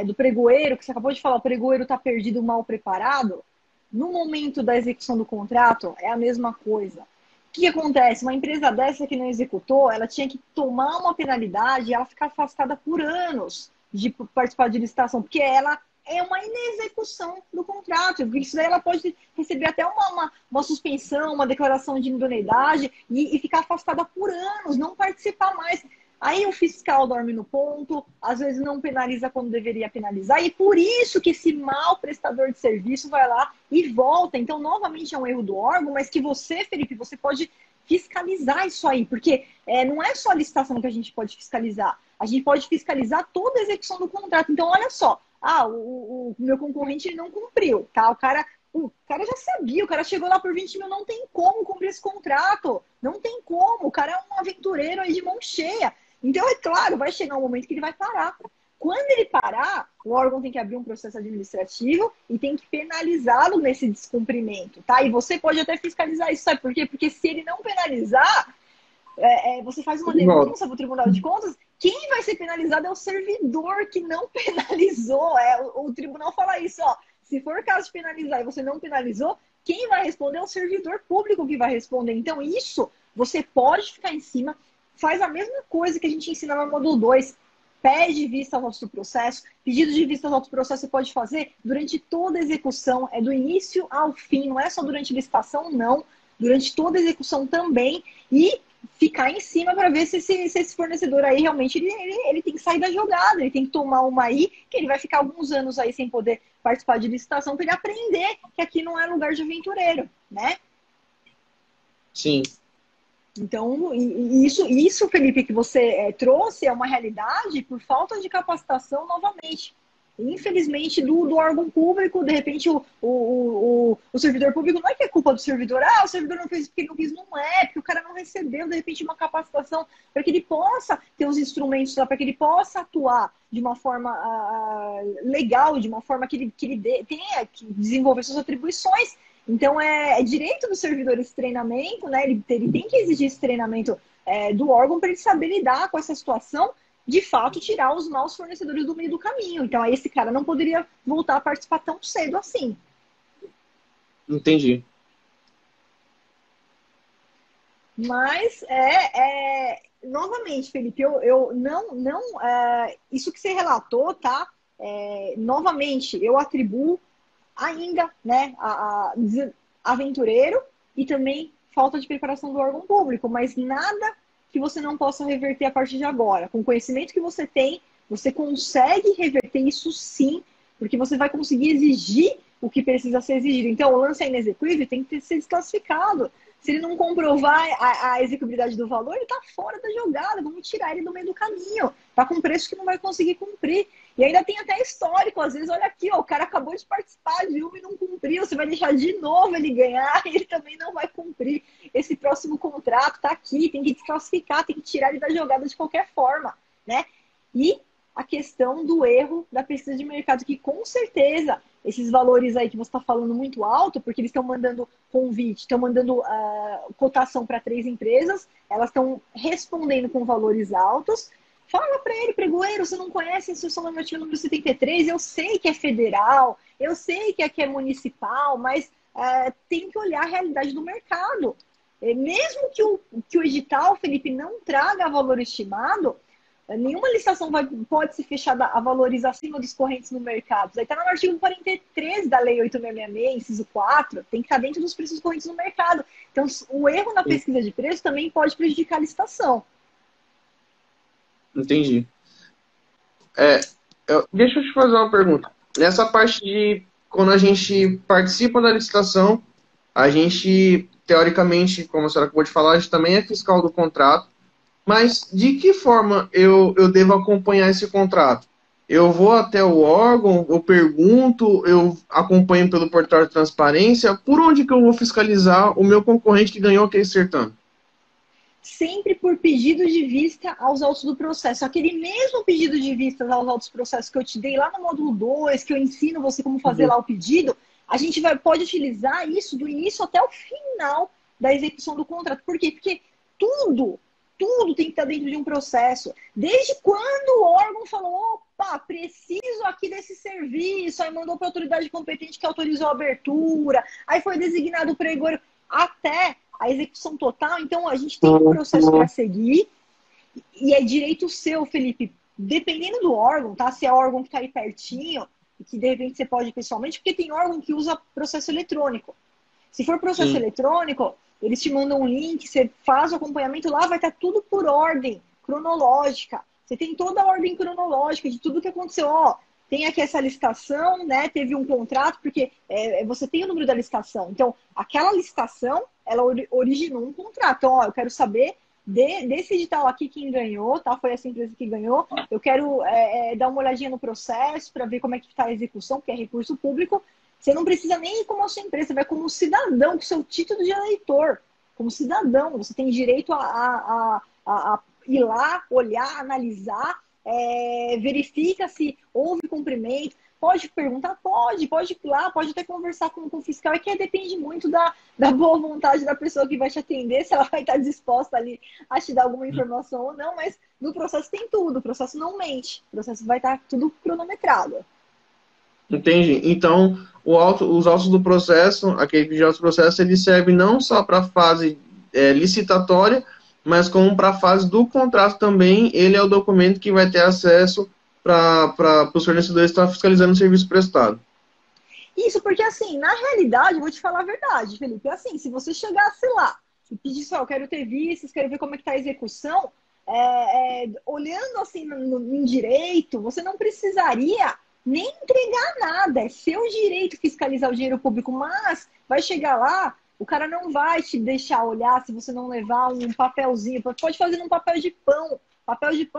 do pregoeiro, que você acabou de falar, o pregoeiro está perdido, mal preparado, no momento da execução do contrato, é a mesma coisa. O que acontece? Uma empresa dessa que não executou, ela tinha que tomar uma penalidade e ela ficar afastada por anos de participar de licitação, porque ela é uma inexecução do contrato. Isso daí ela pode receber até uma suspensão, uma declaração de idoneidade e ficar afastada por anos, não participar mais. Aí o fiscal dorme no ponto, às vezes não penaliza quando deveria penalizar, e por isso que esse mau prestador de serviço vai lá e volta. Então, novamente, é um erro do órgão, mas que você, Felipe, você pode fiscalizar isso aí, porque não é só a licitação que a gente pode fiscalizar, a gente pode fiscalizar toda a execução do contrato. Então, olha só, o meu concorrente ele não cumpriu, tá? O cara já sabia, o cara chegou lá por 20 mil, não tem como cumprir esse contrato, não tem como, o cara é um aventureiro aí de mão cheia. Então, é claro, vai chegar um momento que ele vai parar. Quando ele parar, o órgão tem que abrir um processo administrativo e tem que penalizá-lo nesse descumprimento, tá? E você pode até fiscalizar isso, sabe por quê? Porque se ele não penalizar, você faz uma denúncia para o Tribunal de Contas, quem vai ser penalizado é o servidor que não penalizou. O tribunal fala isso, ó. Se for caso de penalizar e você não penalizou, quem vai responder é o servidor público que vai responder. Então, isso você pode ficar em cima, faz a mesma coisa que a gente ensina no módulo 2. Pede vista aos autos do processo. Pedido de vista aos autos do processo você pode fazer durante toda a execução, do início ao fim, não é só durante a licitação, não. Durante toda a execução também. E ficar em cima para ver se esse fornecedor aí realmente ele tem que sair da jogada, ele tem que tomar uma aí, que ele vai ficar alguns anos aí sem poder participar de licitação para ele aprender que aqui não é lugar de aventureiro, né? Sim. Então, isso, Felipe, que você trouxe é uma realidade por falta de capacitação novamente. Infelizmente, do órgão público, de repente, o servidor público não é que é culpa do servidor. O servidor não fez porque ele não quis, não é, porque o cara não recebeu, de repente, uma capacitação para que ele possa ter os instrumentos lá, para que ele possa atuar de uma forma legal, de uma forma que ele tenha que desenvolver suas atribuições. Então, é direito do servidor esse treinamento, né? Ele tem que exigir esse treinamento do órgão para ele saber lidar com essa situação, de fato, tirar os maus fornecedores do meio do caminho. Então, aí esse cara não poderia voltar a participar tão cedo assim. Entendi. Mas, novamente, Felipe, eu não isso que você relatou, tá? Novamente, eu atribuo ainda, né, a aventureiro e também falta de preparação do órgão público, mas nada que você não possa reverter a partir de agora. Com o conhecimento que você tem, você consegue reverter isso sim, porque você vai conseguir exigir o que precisa ser exigido. Então, o lance é inexequível, tem que ser desclassificado. Se ele não comprovar a execuibilidade do valor, ele está fora da jogada. Vamos tirar ele do meio do caminho. Está com preço que não vai conseguir cumprir. E ainda tem até histórico. Às vezes, olha aqui, ó, o cara acabou de participar de uma e não cumpriu. Você vai deixar de novo ele ganhar e ele também não vai cumprir. Esse próximo contrato está aqui. Tem que desclassificar, tem que tirar ele da jogada de qualquer forma, né? E a questão do erro da pesquisa de mercado, que com certeza esses valores aí que você está falando muito alto, porque eles estão mandando convite, estão mandando cotação para 3 empresas, elas estão respondendo com valores altos. Fala para ele, pregoeiro, você não conhece a instrução normativa número 73, eu sei que é federal, eu sei que aqui é municipal, mas tem que olhar a realidade do mercado. Mesmo que o edital, Felipe, não traga valor estimado, nenhuma licitação pode ser fechada a valores acima dos correntes no mercado. Aí está no artigo 43 da Lei 8.666, inciso 4, tem que estar dentro dos preços correntes no mercado. Então, o erro na pesquisa de preço também pode prejudicar a licitação. Entendi. Deixa eu te fazer uma pergunta. Nessa parte de quando a gente participa da licitação, a gente, teoricamente, como a senhora acabou de falar, a gente também é fiscal do contrato. Mas de que forma eu devo acompanhar esse contrato? Eu vou até o órgão, eu pergunto, eu acompanho pelo portal de transparência. Por onde que eu vou fiscalizar o meu concorrente que ganhou aquele certame? sempre por pedido de vista aos autos do processo. Aquele mesmo pedido de vista aos autos do processo que eu te dei lá no módulo 2, que eu ensino você como fazer lá o pedido, a gente pode utilizar isso do início até o final da execução do contrato. Por quê? Porque tudo tem que estar dentro de um processo. Desde quando o órgão falou, opa, preciso aqui desse serviço, aí mandou para a autoridade competente que autorizou a abertura, aí foi designado o pregôrio, até a execução total. Então, a gente tem um processo para seguir e é direito seu, Felipe, dependendo do órgão, tá? Se é órgão que está aí pertinho, e que de repente você pode ir pessoalmente, porque tem órgão que usa processo eletrônico. Se for processo eletrônico, eles te mandam um link, você faz o acompanhamento, lá vai estar tudo por ordem cronológica. Você tem toda a ordem cronológica de tudo que aconteceu. Ó, tem aqui essa licitação, né? Teve um contrato, porque você tem o número da licitação. Então, aquela licitação, ela originou um contrato. Então, ó, eu quero saber desse edital aqui quem ganhou, tá? Foi essa empresa que ganhou. Eu quero dar uma olhadinha no processo para ver como é que está a execução, porque é recurso público. Você não precisa nem ir como a sua empresa, você vai como cidadão, com seu título de eleitor. Como cidadão, você tem direito a ir lá, olhar, analisar, verifica se houve cumprimento. Pode perguntar? Pode ir lá, pode até conversar com o fiscal. É que depende muito da boa vontade da pessoa que vai te atender, se ela vai estar disposta ali a te dar alguma informação ou não, mas no processo tem tudo, o processo não mente, o processo vai estar tudo cronometrado. Entendi. Então, os autos do processo, aquele pedido de processo, ele serve não só para a fase licitatória, mas como para a fase do contrato também. Ele é o documento que vai ter acesso para os fornecedores estar fiscalizando o serviço prestado. Isso, porque assim, na realidade, eu vou te falar a verdade, Felipe, assim, se você chegasse lá e pedisse, eu quero ter vistas, quero ver como é que está a execução, olhando assim em direito, você não precisaria nem entregar nada, é seu direito fiscalizar o dinheiro público, mas vai chegar lá, o cara não vai te deixar olhar se você não levar um papelzinho, pode fazer num papel de pão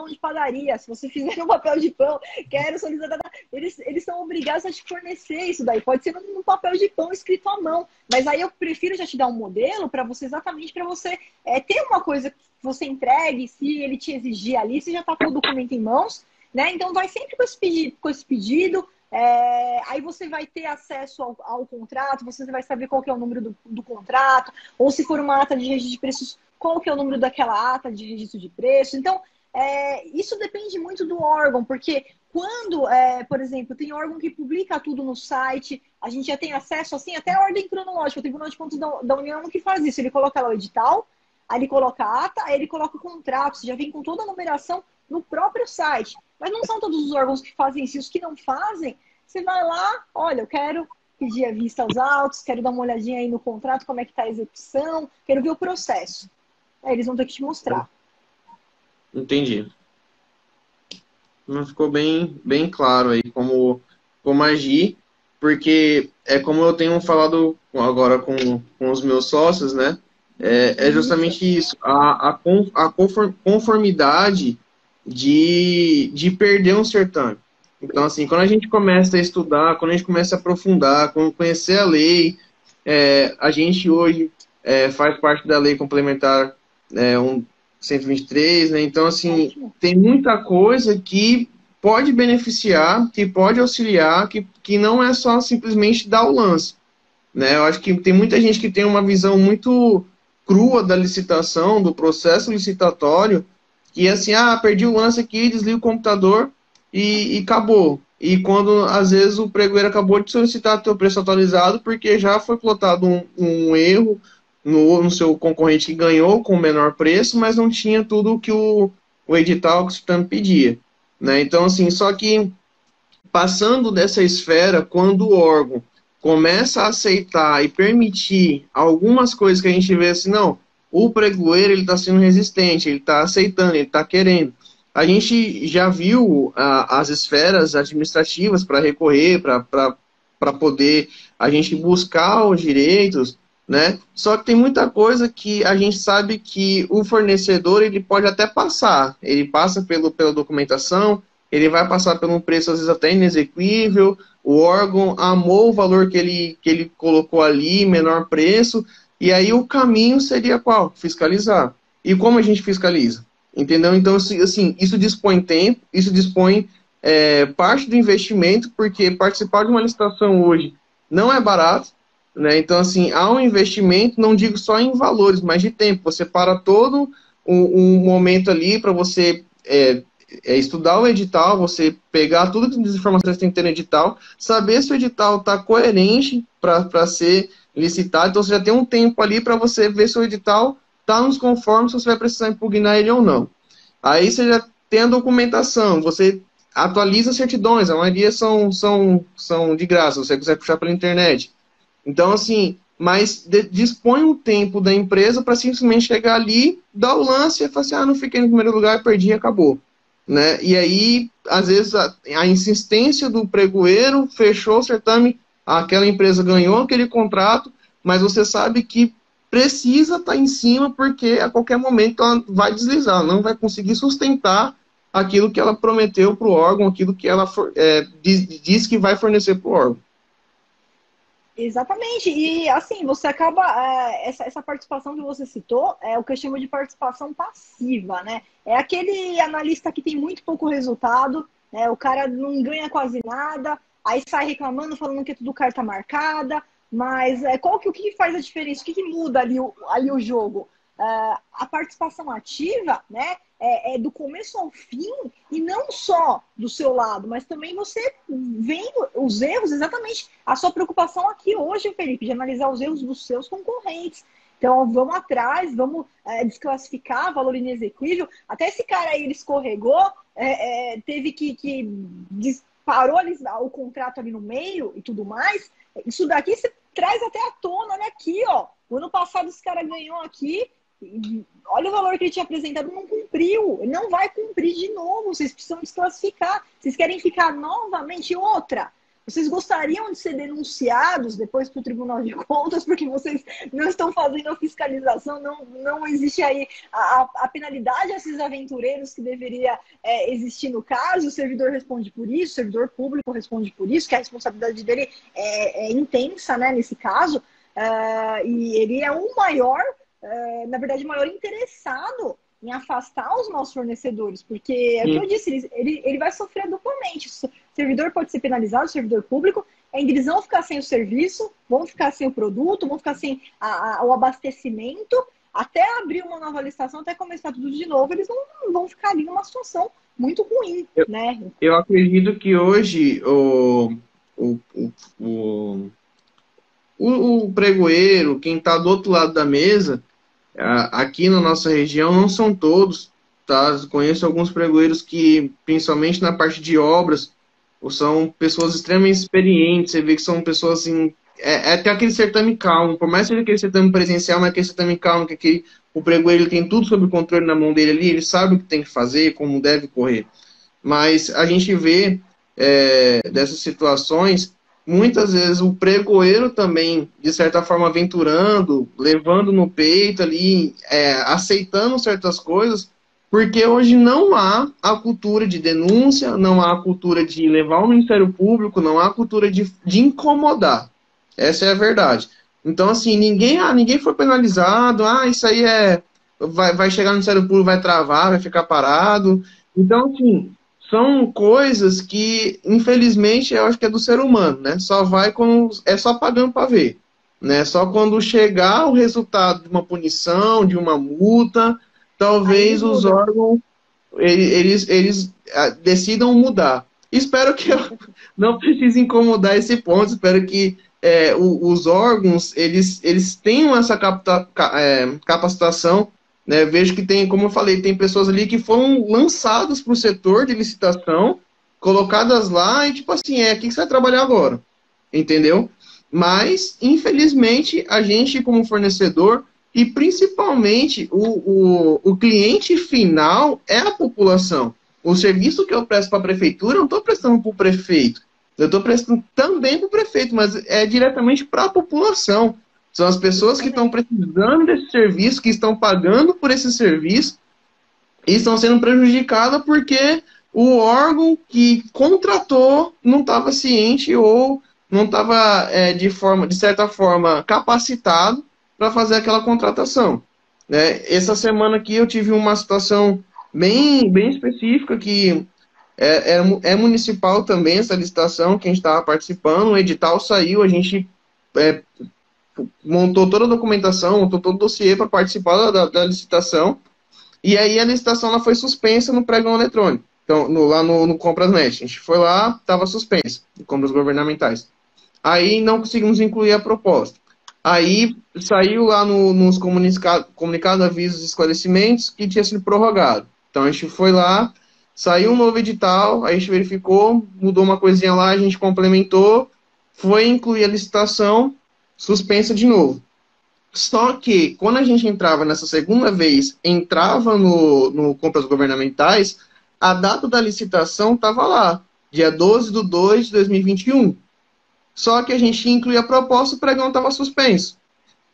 de padaria, se você fizer um papel de pão, quero solicitar, eles são obrigados a te fornecer isso daí, pode ser num papel de pão escrito à mão, mas aí eu prefiro já te dar um modelo para você, exatamente para você ter uma coisa que você entregue, se ele te exigir ali, você já está com o documento em mãos, né? Então vai sempre com esse pedido, aí você vai ter acesso ao contrato, você vai saber qual que é o número do contrato, ou se for uma ata de registro de preços, qual que é o número daquela ata de registro de preço. Então, isso depende muito do órgão, porque quando, por exemplo, tem órgão que publica tudo no site, a gente já tem acesso, assim, até a ordem cronológica. O Tribunal de Contas da União que faz isso, ele coloca lá o edital, aí ele coloca a ata, aí ele coloca o contrato, você já vem com toda a numeração no próprio site. Mas não são todos os órgãos que fazem isso. Os que não fazem, você vai lá, olha, eu quero pedir a vista aos autos, quero dar uma olhadinha aí no contrato, como é que está a execução, quero ver o processo. Aí eles vão ter que te mostrar. Entendi. Não ficou bem claro aí como agir, porque como eu tenho falado agora com os meus sócios, né? É justamente isso, a conformidade de perder um certame. Então, assim, quando a gente começa a estudar, quando a gente começa a aprofundar, quando conhecer a lei, a gente hoje faz parte da lei complementar 123, né? Então, assim, tem muita coisa que pode beneficiar, que pode auxiliar, que não é só simplesmente dar o lance, né? Eu acho que tem muita gente que tem uma visão muito crua da licitação, do processo licitatório, que assim, perdi o lance aqui, desliga o computador e acabou. E quando, às vezes, o pregoeiro acabou de solicitar teu preço atualizado porque já foi plotado um erro no seu concorrente que ganhou com menor preço, mas não tinha tudo o que o edital que o certame pedia, né? Então, assim, só que passando dessa esfera, quando o órgão começa a aceitar e permitir algumas coisas que a gente vê assim, não, o pregoeiro ele está sendo resistente, ele está aceitando, ele está querendo. A gente já viu as esferas administrativas para recorrer, para poder a gente buscar os direitos, né? Só que tem muita coisa que a gente sabe que o fornecedor ele pode até passar, ele passa pela documentação, ele vai passar por um preço às vezes até inexequível, o órgão amou o valor que ele colocou ali, menor preço, e aí o caminho seria qual? Fiscalizar. E como a gente fiscaliza? Entendeu? Então, assim, isso dispõe tempo, isso dispõe parte do investimento, porque participar de uma licitação hoje não é barato, né? Então, assim, há um investimento, não digo só em valores, mas de tempo. Você para todo um momento ali para você estudar o edital, você pegar tudo as informações que tem que ter no edital, saber se o edital está coerente para ser licitado. Então, você já tem um tempo ali para você ver se o edital está nos conformes, se você vai precisar impugnar ele ou não. Aí você já tem a documentação, você atualiza as certidões, a maioria são de graça, se você quiser puxar pela internet. Então, assim, mas dispõe o tempo da empresa para simplesmente chegar ali, dar o lance e falar assim, não fiquei no primeiro lugar, perdi e acabou. Né? E aí, às vezes, a insistência do pregoeiro fechou o certame, aquela empresa ganhou aquele contrato, mas você sabe que precisa estar em cima porque a qualquer momento ela vai deslizar, não vai conseguir sustentar aquilo que ela prometeu para o órgão, aquilo que ela diz que vai fornecer para o órgão. Exatamente, e assim, você acaba, essa participação que você citou, é o que eu chamo de participação passiva, né? É aquele analista que tem muito pouco resultado, né? O cara não ganha quase nada, aí sai reclamando, falando que é tudo carta marcada, mas o que faz a diferença? O que muda ali o jogo? A participação ativa, né? É do começo ao fim, e não só do seu lado, mas também você vendo os erros, exatamente a sua preocupação aqui hoje, Felipe, de analisar os erros dos seus concorrentes. Então, vamos atrás, vamos desclassificar valor inexequível. Até esse cara aí, ele escorregou, teve que parou ali, o contrato ali no meio e tudo mais. Isso daqui você traz até à tona, né? Aqui, ó, o ano passado esse cara ganhou aqui, olha o valor que ele tinha apresentado, não cumpriu, ele não vai cumprir de novo, vocês precisam desclassificar, vocês querem ficar novamente outra. Vocês gostariam de ser denunciados depois para o Tribunal de Contas porque vocês não estão fazendo a fiscalização, não existe aí a penalidade a esses aventureiros que deveria existir no caso, o servidor responde por isso, o servidor público responde por isso, que a responsabilidade dele é intensa, né, nesse caso, e ele é o maior, na verdade, o maior interessado em afastar os maus fornecedores, porque é o que eu disse, ele vai sofrer duplamente. O servidor pode ser penalizado, o servidor público, eles vão ficar sem o serviço, vão ficar sem o produto, vão ficar sem o abastecimento, até abrir uma nova licitação, até começar tudo de novo, eles vão ficar ali numa situação muito ruim, né? Eu acredito que hoje o pregoeiro, quem está do outro lado da mesa, aqui na nossa região, não são todos, tá? Conheço alguns pregoeiros que, principalmente na parte de obras, são pessoas extremamente experientes. Você vê que são pessoas assim. Até aquele certame calmo, por mais que seja aquele certame presencial, mas aquele certame calmo, que o pregoeiro ele tem tudo sob controle na mão dele ali, ele sabe o que tem que fazer, como deve correr. Mas a gente vê dessas situações. Muitas vezes o pregoeiro também, de certa forma, aventurando, levando no peito ali, aceitando certas coisas, porque hoje não há a cultura de denúncia, não há a cultura de levar ao Ministério Público, não há a cultura de incomodar. Essa é a verdade. Então, assim, ninguém foi penalizado, isso aí vai chegar no Ministério Público, vai travar, vai ficar parado. Então, assim, são coisas que, infelizmente, eu acho que é do ser humano, né? Só vai quando é só pagando para ver, né? Só quando chegar o resultado de uma punição, de uma multa, talvez os órgãos eles decidam mudar. Espero que eu não precise incomodar esse ponto. Espero que os órgãos eles tenham essa capacitação. Né, vejo que tem, como eu falei, tem pessoas ali que foram lançadas para o setor de licitação, colocadas lá e tipo assim, aqui que você vai trabalhar agora, entendeu? Mas, infelizmente, a gente como fornecedor e principalmente o cliente final é a população. O serviço que eu presto para a prefeitura, eu não estou prestando para o prefeito, eu estou prestando também para o prefeito, mas é diretamente para a população. São as pessoas que estão precisando desse serviço, que estão pagando por esse serviço e estão sendo prejudicadas porque o órgão que contratou não estava ciente ou não estava, de certa forma, capacitado para fazer aquela contratação. né? Essa semana aqui eu tive uma situação bem específica que é municipal também essa licitação que a gente estava participando, o edital saiu, a gente é, montou toda a documentação, montou todo o dossiê para participar da licitação, e aí a licitação ela foi suspensa no pregão eletrônico, então, lá no Compras.net. A gente foi lá, estava suspensa, no compras governamentais. Aí não conseguimos incluir a proposta. Aí saiu lá nos comunicados, avisos e esclarecimentos que tinha sido prorrogado. Então a gente foi lá, saiu um novo edital, a gente verificou, mudou uma coisinha lá, a gente complementou, foi incluir a licitação, suspensa de novo. Só que, quando a gente entrava nessa segunda vez, entrava no compras governamentais, a data da licitação estava lá, dia 12/2/2021. Só que a gente incluía a proposta, o pregão estava suspenso.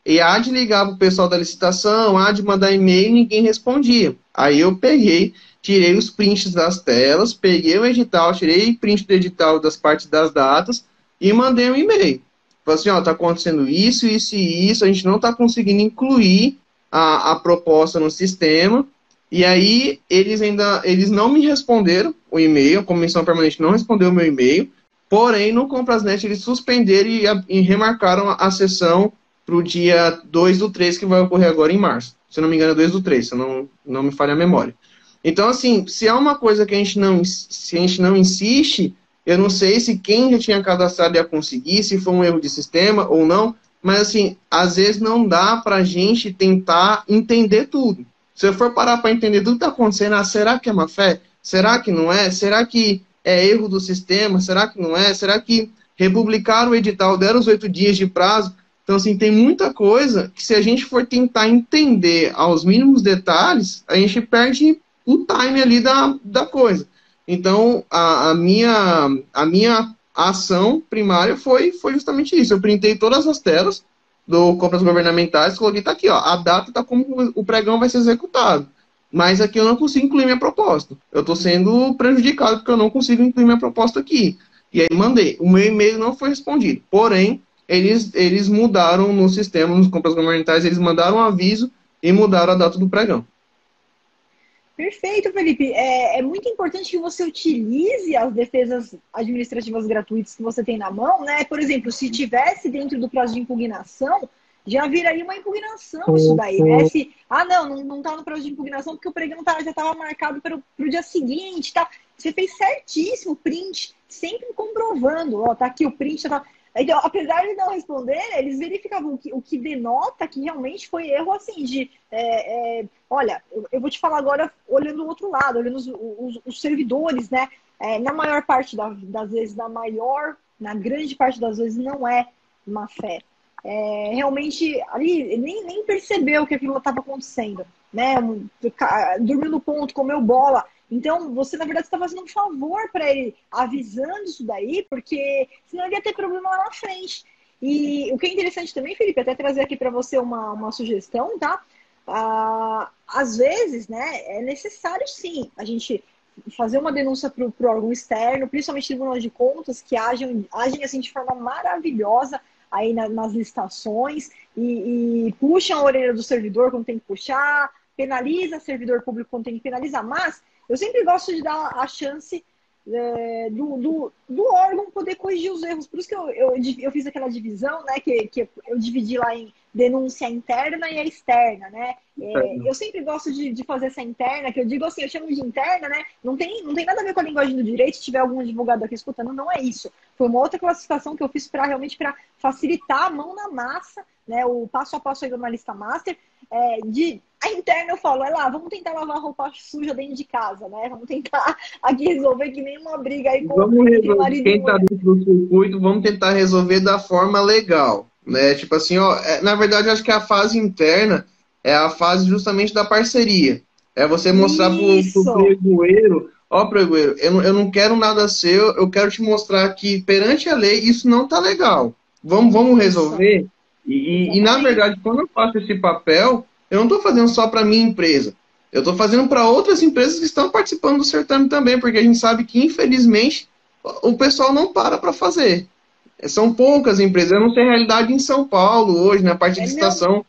E há de ligar para o pessoal da licitação, há de mandar e-mail, ninguém respondia. Aí eu peguei, tirei os prints das telas, peguei o edital, tirei print do edital das partes das datas e mandei um e-mail. Falei assim, ó, está acontecendo isso, isso e isso, a gente não está conseguindo incluir a proposta no sistema. E aí eles não me responderam o e-mail, a comissão permanente não respondeu o meu e-mail. Porém, no Compras.net, eles suspenderam e remarcaram a sessão para o dia 2/3, que vai ocorrer agora em março. Se eu não me engano, é 2/3, se não me falha a memória. Então, assim, se há uma coisa que se a gente não insiste, eu não sei se quem já tinha cadastrado ia conseguir, se foi um erro de sistema ou não, mas, assim, às vezes não dá para a gente tentar entender tudo. Se eu for parar para entender tudo que está acontecendo, será que é má fé? Será que não é? Será que é erro do sistema? Será que não é? Será que republicaram o edital, deram os 8 dias de prazo? Então, assim, tem muita coisa que se a gente for tentar entender aos mínimos detalhes, a gente perde o time ali da coisa. Então, a minha ação primária foi justamente isso. Eu printei todas as telas do compras governamentais, coloquei, tá aqui, ó, a data tá como o pregão vai ser executado. Mas aqui eu não consigo incluir minha proposta. Eu estou sendo prejudicado porque eu não consigo incluir minha proposta aqui. E aí mandei. O meu e-mail não foi respondido. Porém, eles mudaram no sistema, nos compras governamentais, eles mandaram um aviso e mudaram a data do pregão. Perfeito, Felipe. É muito importante que você utilize as defesas administrativas gratuitas que você tem na mão, né? Por exemplo, se tivesse dentro do prazo de impugnação, já viraria uma impugnação isso daí, né? Se, não tá no prazo de impugnação porque o pregão já estava marcado para o dia seguinte, tá? Você fez certíssimo, print, sempre comprovando, ó, tá aqui o print, tá. Então, apesar de não responder, eles verificavam o que denota que realmente foi erro, assim, olha, eu vou te falar agora olhando o outro lado, olhando os servidores, né? Na maior parte das vezes, na grande parte das vezes, não é má fé. Realmente, ali, nem percebeu que aquilo estava acontecendo, né? Dormiu no ponto, comeu bola. Então, você, na verdade, está fazendo um favor para ele, avisando isso daí, porque senão ele ia ter problema lá na frente. E o que é interessante também, Felipe, até trazer aqui para você uma sugestão, tá? Às vezes, né, é necessário, sim, a gente fazer uma denúncia para o órgão externo, principalmente Tribunal de Contas, que agem assim, de forma maravilhosa aí nas licitações e puxam a orelha do servidor quando tem que puxar, penaliza o servidor público quando tem que penalizar, mas eu sempre gosto de dar a chance do órgão poder corrigir os erros. Por isso que eu fiz aquela divisão, né? Que eu dividi lá em denúncia interna e a externa, né? Eu sempre gosto de fazer essa interna, que eu digo assim, eu chamo de interna, né? Não tem nada a ver com a linguagem do direito. Se tiver algum advogado aqui escutando, não é isso. Foi uma outra classificação que eu fiz realmente para facilitar a mão na massa, né? O passo a passo aí do analista master. A interna eu falo, vamos tentar lavar roupa suja dentro de casa, né? Vamos tentar aqui resolver que nem uma briga aí com entre marido e mulher. Quem está dentro do circuito, vamos tentar resolver da forma legal, né? Tipo assim, ó, na verdade, eu acho que a fase interna é a fase justamente da parceria. É você mostrar pro pregoeiro, ó, pregoeiro, eu não quero nada seu, eu quero te mostrar que perante a lei isso não tá legal. Vamos resolver? E na verdade, quando eu faço esse papel, eu não estou fazendo só para minha empresa. Eu estou fazendo para outras empresas que estão participando do certame também, porque a gente sabe que, infelizmente, o pessoal não para fazer. São poucas empresas. Eu não sei a realidade em São Paulo hoje, na parte de licitação.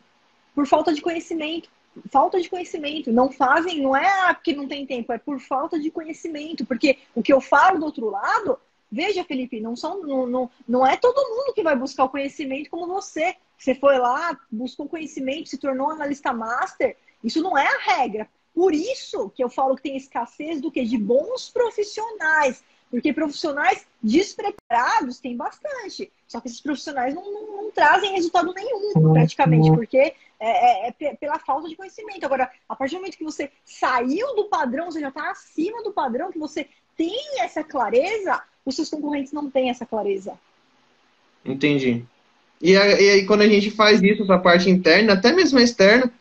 Por falta de conhecimento. falta de conhecimento. Não fazem, não é porque não tem tempo, é por falta de conhecimento. Porque o que eu falo do outro lado, veja, Felipe, não é todo mundo que vai buscar o conhecimento como você. Você foi lá, buscou conhecimento, se tornou analista master. Isso não é a regra. Por isso que eu falo que tem escassez do quê? De bons profissionais. Porque profissionais despreparados tem bastante. Só que esses profissionais não trazem resultado nenhum, praticamente, porque pela falta de conhecimento. Agora, a partir do momento que você saiu do padrão, você já está acima do padrão, que você tem essa clareza, os seus concorrentes não têm essa clareza. Entendi. E aí, quando a gente faz isso, essa parte interna, até mesmo a externa,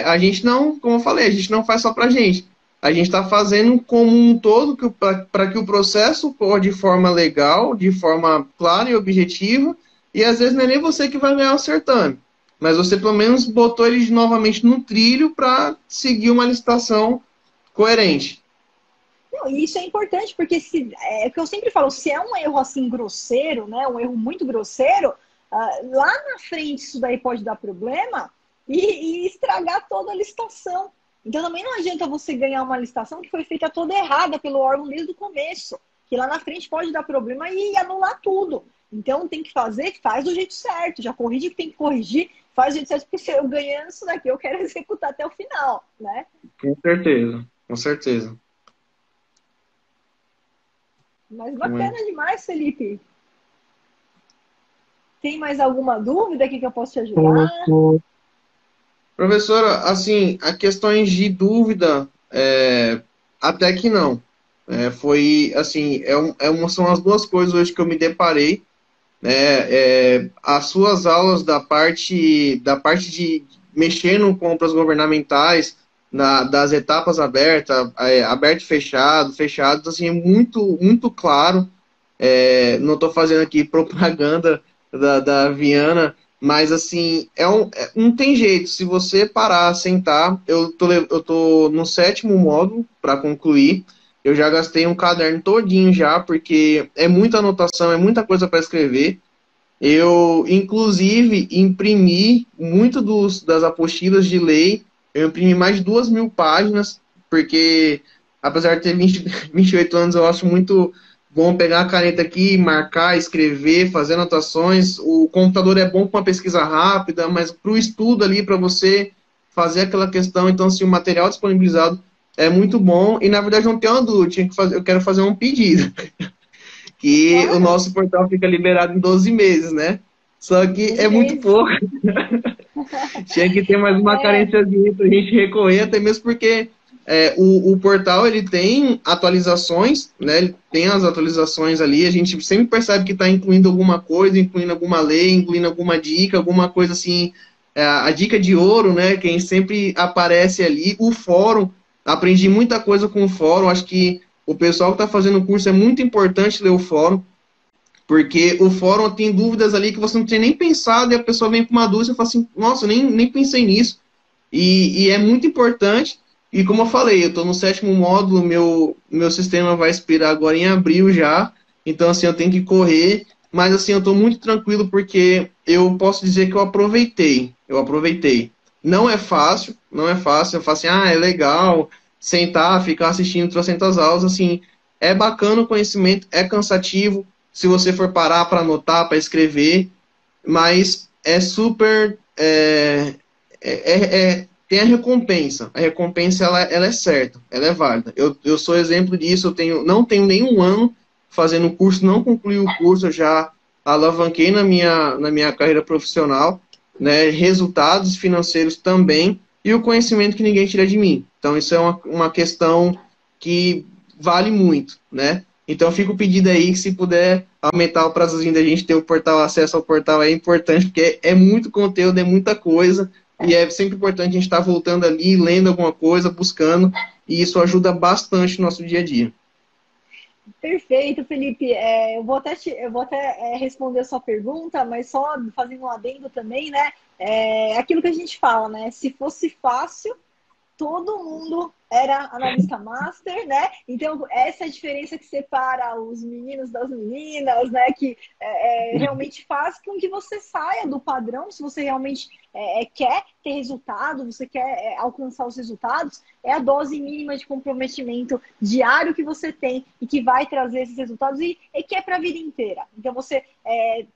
a gente não, como eu falei, a gente não faz só pra gente. A gente está fazendo como um todo para que o processo corra de forma legal, de forma clara e objetiva, e às vezes não é nem você que vai ganhar o certame, mas você pelo menos botou ele novamente no trilho para seguir uma licitação coerente. Não, e isso é importante, porque é o que eu sempre falo, se é um erro assim grosseiro, né, um erro muito grosseiro, lá na frente isso daí pode dar problema e estragar toda a licitação. Então também não adianta você ganhar uma licitação que foi feita toda errada pelo órgão desde o começo, que lá na frente pode dar problema e anular tudo. Então tem que fazer, faz do jeito certo, já corrige o que tem que corrigir, faz do jeito certo, porque se eu ganhando isso daqui, eu quero executar até o final, né? Com certeza, com certeza. Mas bacana demais, Felipe. Tem mais alguma dúvida aqui que eu posso te ajudar? Professora, assim, a questões de dúvida, até que não. Foi, assim, são as duas coisas hoje que eu me deparei, né? As suas aulas da parte de mexer com compras governamentais, das etapas abertas, aberto e fechado, fechados, assim, é muito, muito claro. Não estou fazendo aqui propaganda da Viana, mas assim, não tem jeito. Se você parar, sentar, eu tô no 7º módulo para concluir. Eu já gastei um caderno todinho já, porque é muita anotação, é muita coisa para escrever. Eu, inclusive, imprimi muito das apostilas de lei. Eu imprimi mais de 2.000 páginas, porque, apesar de ter 28 anos, eu acho muito bom pegar a caneta aqui, marcar, escrever, fazer anotações. O computador é bom para uma pesquisa rápida, mas para o estudo ali, para você fazer aquela questão, então, se o material disponibilizado é muito bom. E, na verdade, não tenho uma dúvida, eu quero fazer um pedido. Que o nosso portal fica liberado em 12 meses, né? Só que é muito pouco. Tinha que ter mais uma carênciazinha para a gente recorrer, até mesmo porque o portal ele tem atualizações, né? Ele tem as atualizações ali, a gente sempre percebe que está incluindo alguma coisa, incluindo alguma lei, incluindo alguma dica, alguma coisa assim, a dica de ouro, né? Quem sempre aparece ali, o fórum, aprendi muita coisa com o fórum, acho que o pessoal que está fazendo o curso é muito importante ler o fórum, porque o fórum tem dúvidas ali que você não tinha nem pensado, e a pessoa vem com uma dúvida e fala assim, nossa, eu nem pensei nisso. E é muito importante. E como eu falei, eu estou no 7º módulo, meu sistema vai expirar agora em abril já. Então, assim, eu tenho que correr. Mas, assim, eu estou muito tranquilo porque eu posso dizer que eu aproveitei. Eu aproveitei. Não é fácil, não é fácil. Eu falo assim, é legal sentar, ficar assistindo 300 aulas. Assim, é bacana o conhecimento, é cansativo. Se você for parar para anotar, para escrever, mas é super... tem a recompensa. A recompensa ela é certa, ela é válida. Eu sou exemplo disso, não tenho nenhum ano fazendo o curso, não concluí o curso, eu já alavanquei na minha carreira profissional, né, resultados financeiros também, e o conhecimento que ninguém tira de mim. Então, isso é uma questão que vale muito, né? Então, fica o pedido aí que se puder aumentar o prazozinho da gente ter o portal, acesso ao portal é importante, porque é muito conteúdo, é muita coisa, e é sempre importante a gente estar voltando ali, lendo alguma coisa, buscando, e isso ajuda bastante no nosso dia a dia. Perfeito, Felipe. Eu vou até responder a sua pergunta, mas só fazendo um adendo também, né? Aquilo que a gente fala, né? Se fosse fácil, todo mundo era analista master, né? Então, essa é a diferença que separa os meninos das meninas, né? Que realmente faz com que você saia do padrão, se você realmente quer ter resultado, você quer alcançar os resultados, é a dose mínima de comprometimento diário que você tem e que vai trazer esses resultados e que é para a vida inteira. Então, você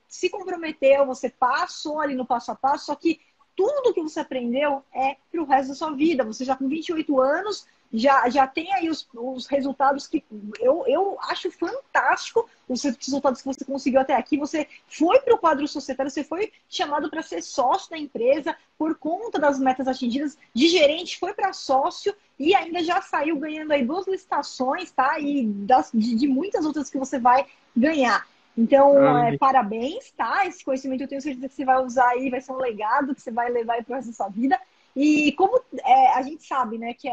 se comprometeu, você passou ali no passo a passo, só que tudo que você aprendeu é para o resto da sua vida. Você já com 28 anos, já tem aí os resultados que eu acho fantástico, os resultados que você conseguiu até aqui. Você foi para o quadro societário, você foi chamado para ser sócio da empresa por conta das metas atingidas, de gerente foi para sócio e ainda já saiu ganhando aí 2 licitações, tá? E de muitas outras que você vai ganhar. Então, parabéns, tá? Esse conhecimento eu tenho certeza que você vai usar aí, vai ser um legado que você vai levar aí para o resto da sua vida. E como a gente sabe, né, que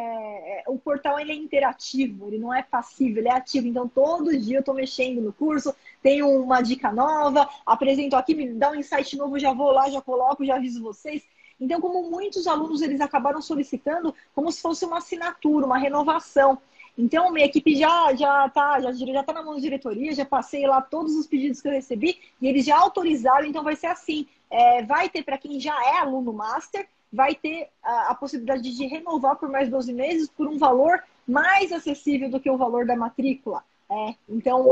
o portal ele é interativo, ele não é passivo, ele é ativo. Então, todo dia eu estou mexendo no curso, tenho uma dica nova, apresento aqui, me dá um insight novo, já vou lá, já coloco, já aviso vocês. Então, como muitos alunos eles acabaram solicitando como se fosse uma assinatura, uma renovação. Então, minha equipe já tá na mão da diretoria, já passei lá todos os pedidos que eu recebi e eles já autorizaram, então vai ser assim. Vai ter para quem já é aluno master, vai ter a possibilidade de renovar por mais 12 meses por um valor mais acessível do que o valor da matrícula. Então,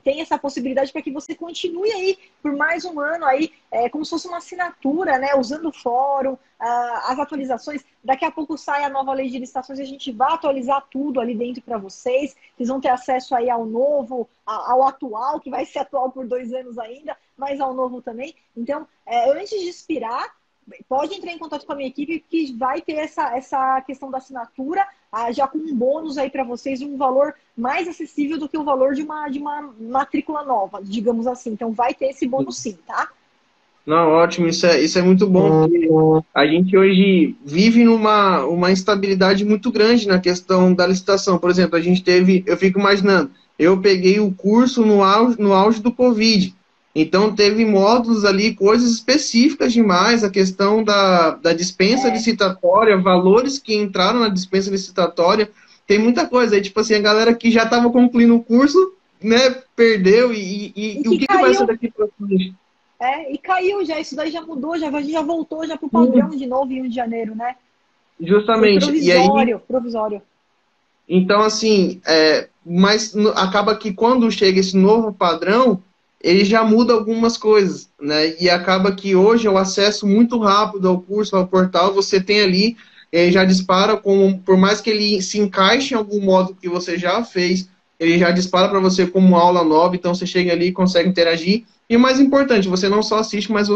tem essa possibilidade para que você continue aí por mais um ano aí, como se fosse uma assinatura, né? Usando o fórum, as atualizações. Daqui a pouco sai a nova lei de licitações e a gente vai atualizar tudo ali dentro para vocês. Vocês vão ter acesso aí ao novo, ao atual, que vai ser atual por 2 anos ainda, mas ao novo também. Então, antes de expirar, pode entrar em contato com a minha equipe que vai ter essa questão da assinatura, já com um bônus aí para vocês, um valor mais acessível do que o valor de uma matrícula nova, digamos assim. Então vai ter esse bônus sim, tá? Não, ótimo, isso é muito bom, porque a gente hoje vive uma instabilidade muito grande na questão da licitação. Por exemplo, eu fico imaginando, eu peguei o curso no auge do Covid, então teve módulos ali, coisas específicas demais, a questão da dispensa licitatória, valores que entraram na dispensa licitatória, tem muita coisa. Aí, tipo assim, a galera que já estava concluindo o curso, né, perdeu, e o que vai ser daqui para frente? E caiu já, isso daí já mudou, já voltou já pro padrão de novo em 1 de janeiro, né? Justamente. Provisório. Então, assim, mas acaba que quando chega esse novo padrão, ele já muda algumas coisas, né? E acaba que hoje é o acesso muito rápido ao curso, ao portal, você tem ali, já dispara, por mais que ele se encaixe em algum módulo que você já fez, ele já dispara para você como aula nova, então você chega ali e consegue interagir. E o mais importante, você não só assiste, mas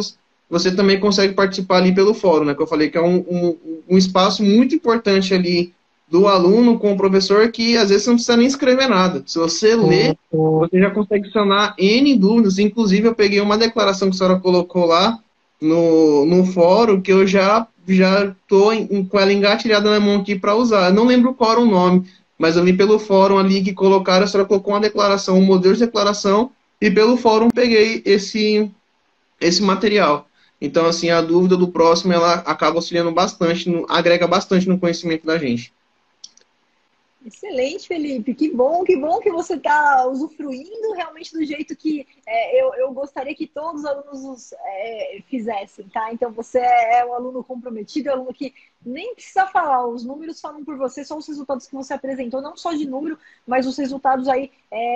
você também consegue participar ali pelo fórum, né? Que eu falei que é um espaço muito importante ali do aluno com o professor, que às vezes você não precisa nem escrever nada. Se você ler, você já consegue sanar N dúvidas. Inclusive, eu peguei uma declaração que a senhora colocou lá no fórum, que eu já estou com ela engatilhada na mão aqui para usar. Eu não lembro qual era o nome, mas eu vi pelo fórum ali que colocaram, a senhora colocou uma declaração, um modelo de declaração, e pelo fórum peguei esse material. Então, assim, a dúvida do próximo, ela acaba auxiliando bastante, agrega bastante no conhecimento da gente. Excelente, Felipe. Que bom que você está usufruindo realmente do jeito que eu gostaria que todos os alunos fizessem, tá? Então, você é um aluno comprometido, é um aluno que nem precisa falar, os números falam por você, são os resultados que você apresentou, não só de número, mas os resultados aí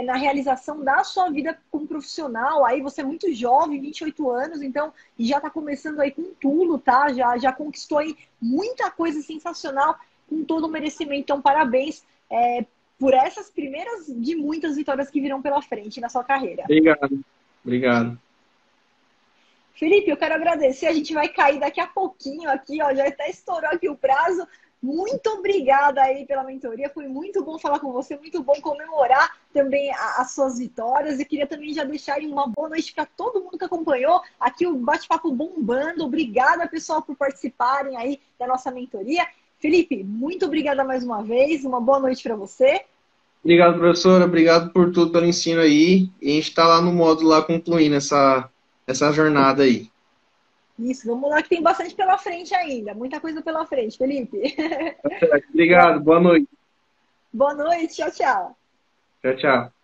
na realização da sua vida como profissional. Aí você é muito jovem, 28 anos, então já está começando aí com tudo, tá? Já conquistou aí muita coisa sensacional, com todo o merecimento. Então, parabéns por essas primeiras de muitas vitórias que virão pela frente na sua carreira. Obrigado. Felipe, eu quero agradecer. A gente vai cair daqui a pouquinho aqui, ó, já até estourou aqui o prazo. Muito obrigada aí pela mentoria. Foi muito bom falar com você, muito bom comemorar também as suas vitórias. E queria também já deixar aí uma boa noite para todo mundo que acompanhou aqui o bate-papo bombando. Obrigada, pessoal, por participarem aí da nossa mentoria. Felipe, muito obrigada mais uma vez. Uma boa noite para você. Obrigado, professora. Obrigado por tudo, pelo ensino aí. E a gente está lá no módulo, lá concluindo essa jornada aí. Isso, vamos lá que tem bastante pela frente ainda. Muita coisa pela frente, Felipe. Obrigado, boa noite. Boa noite, tchau, tchau. Tchau, tchau.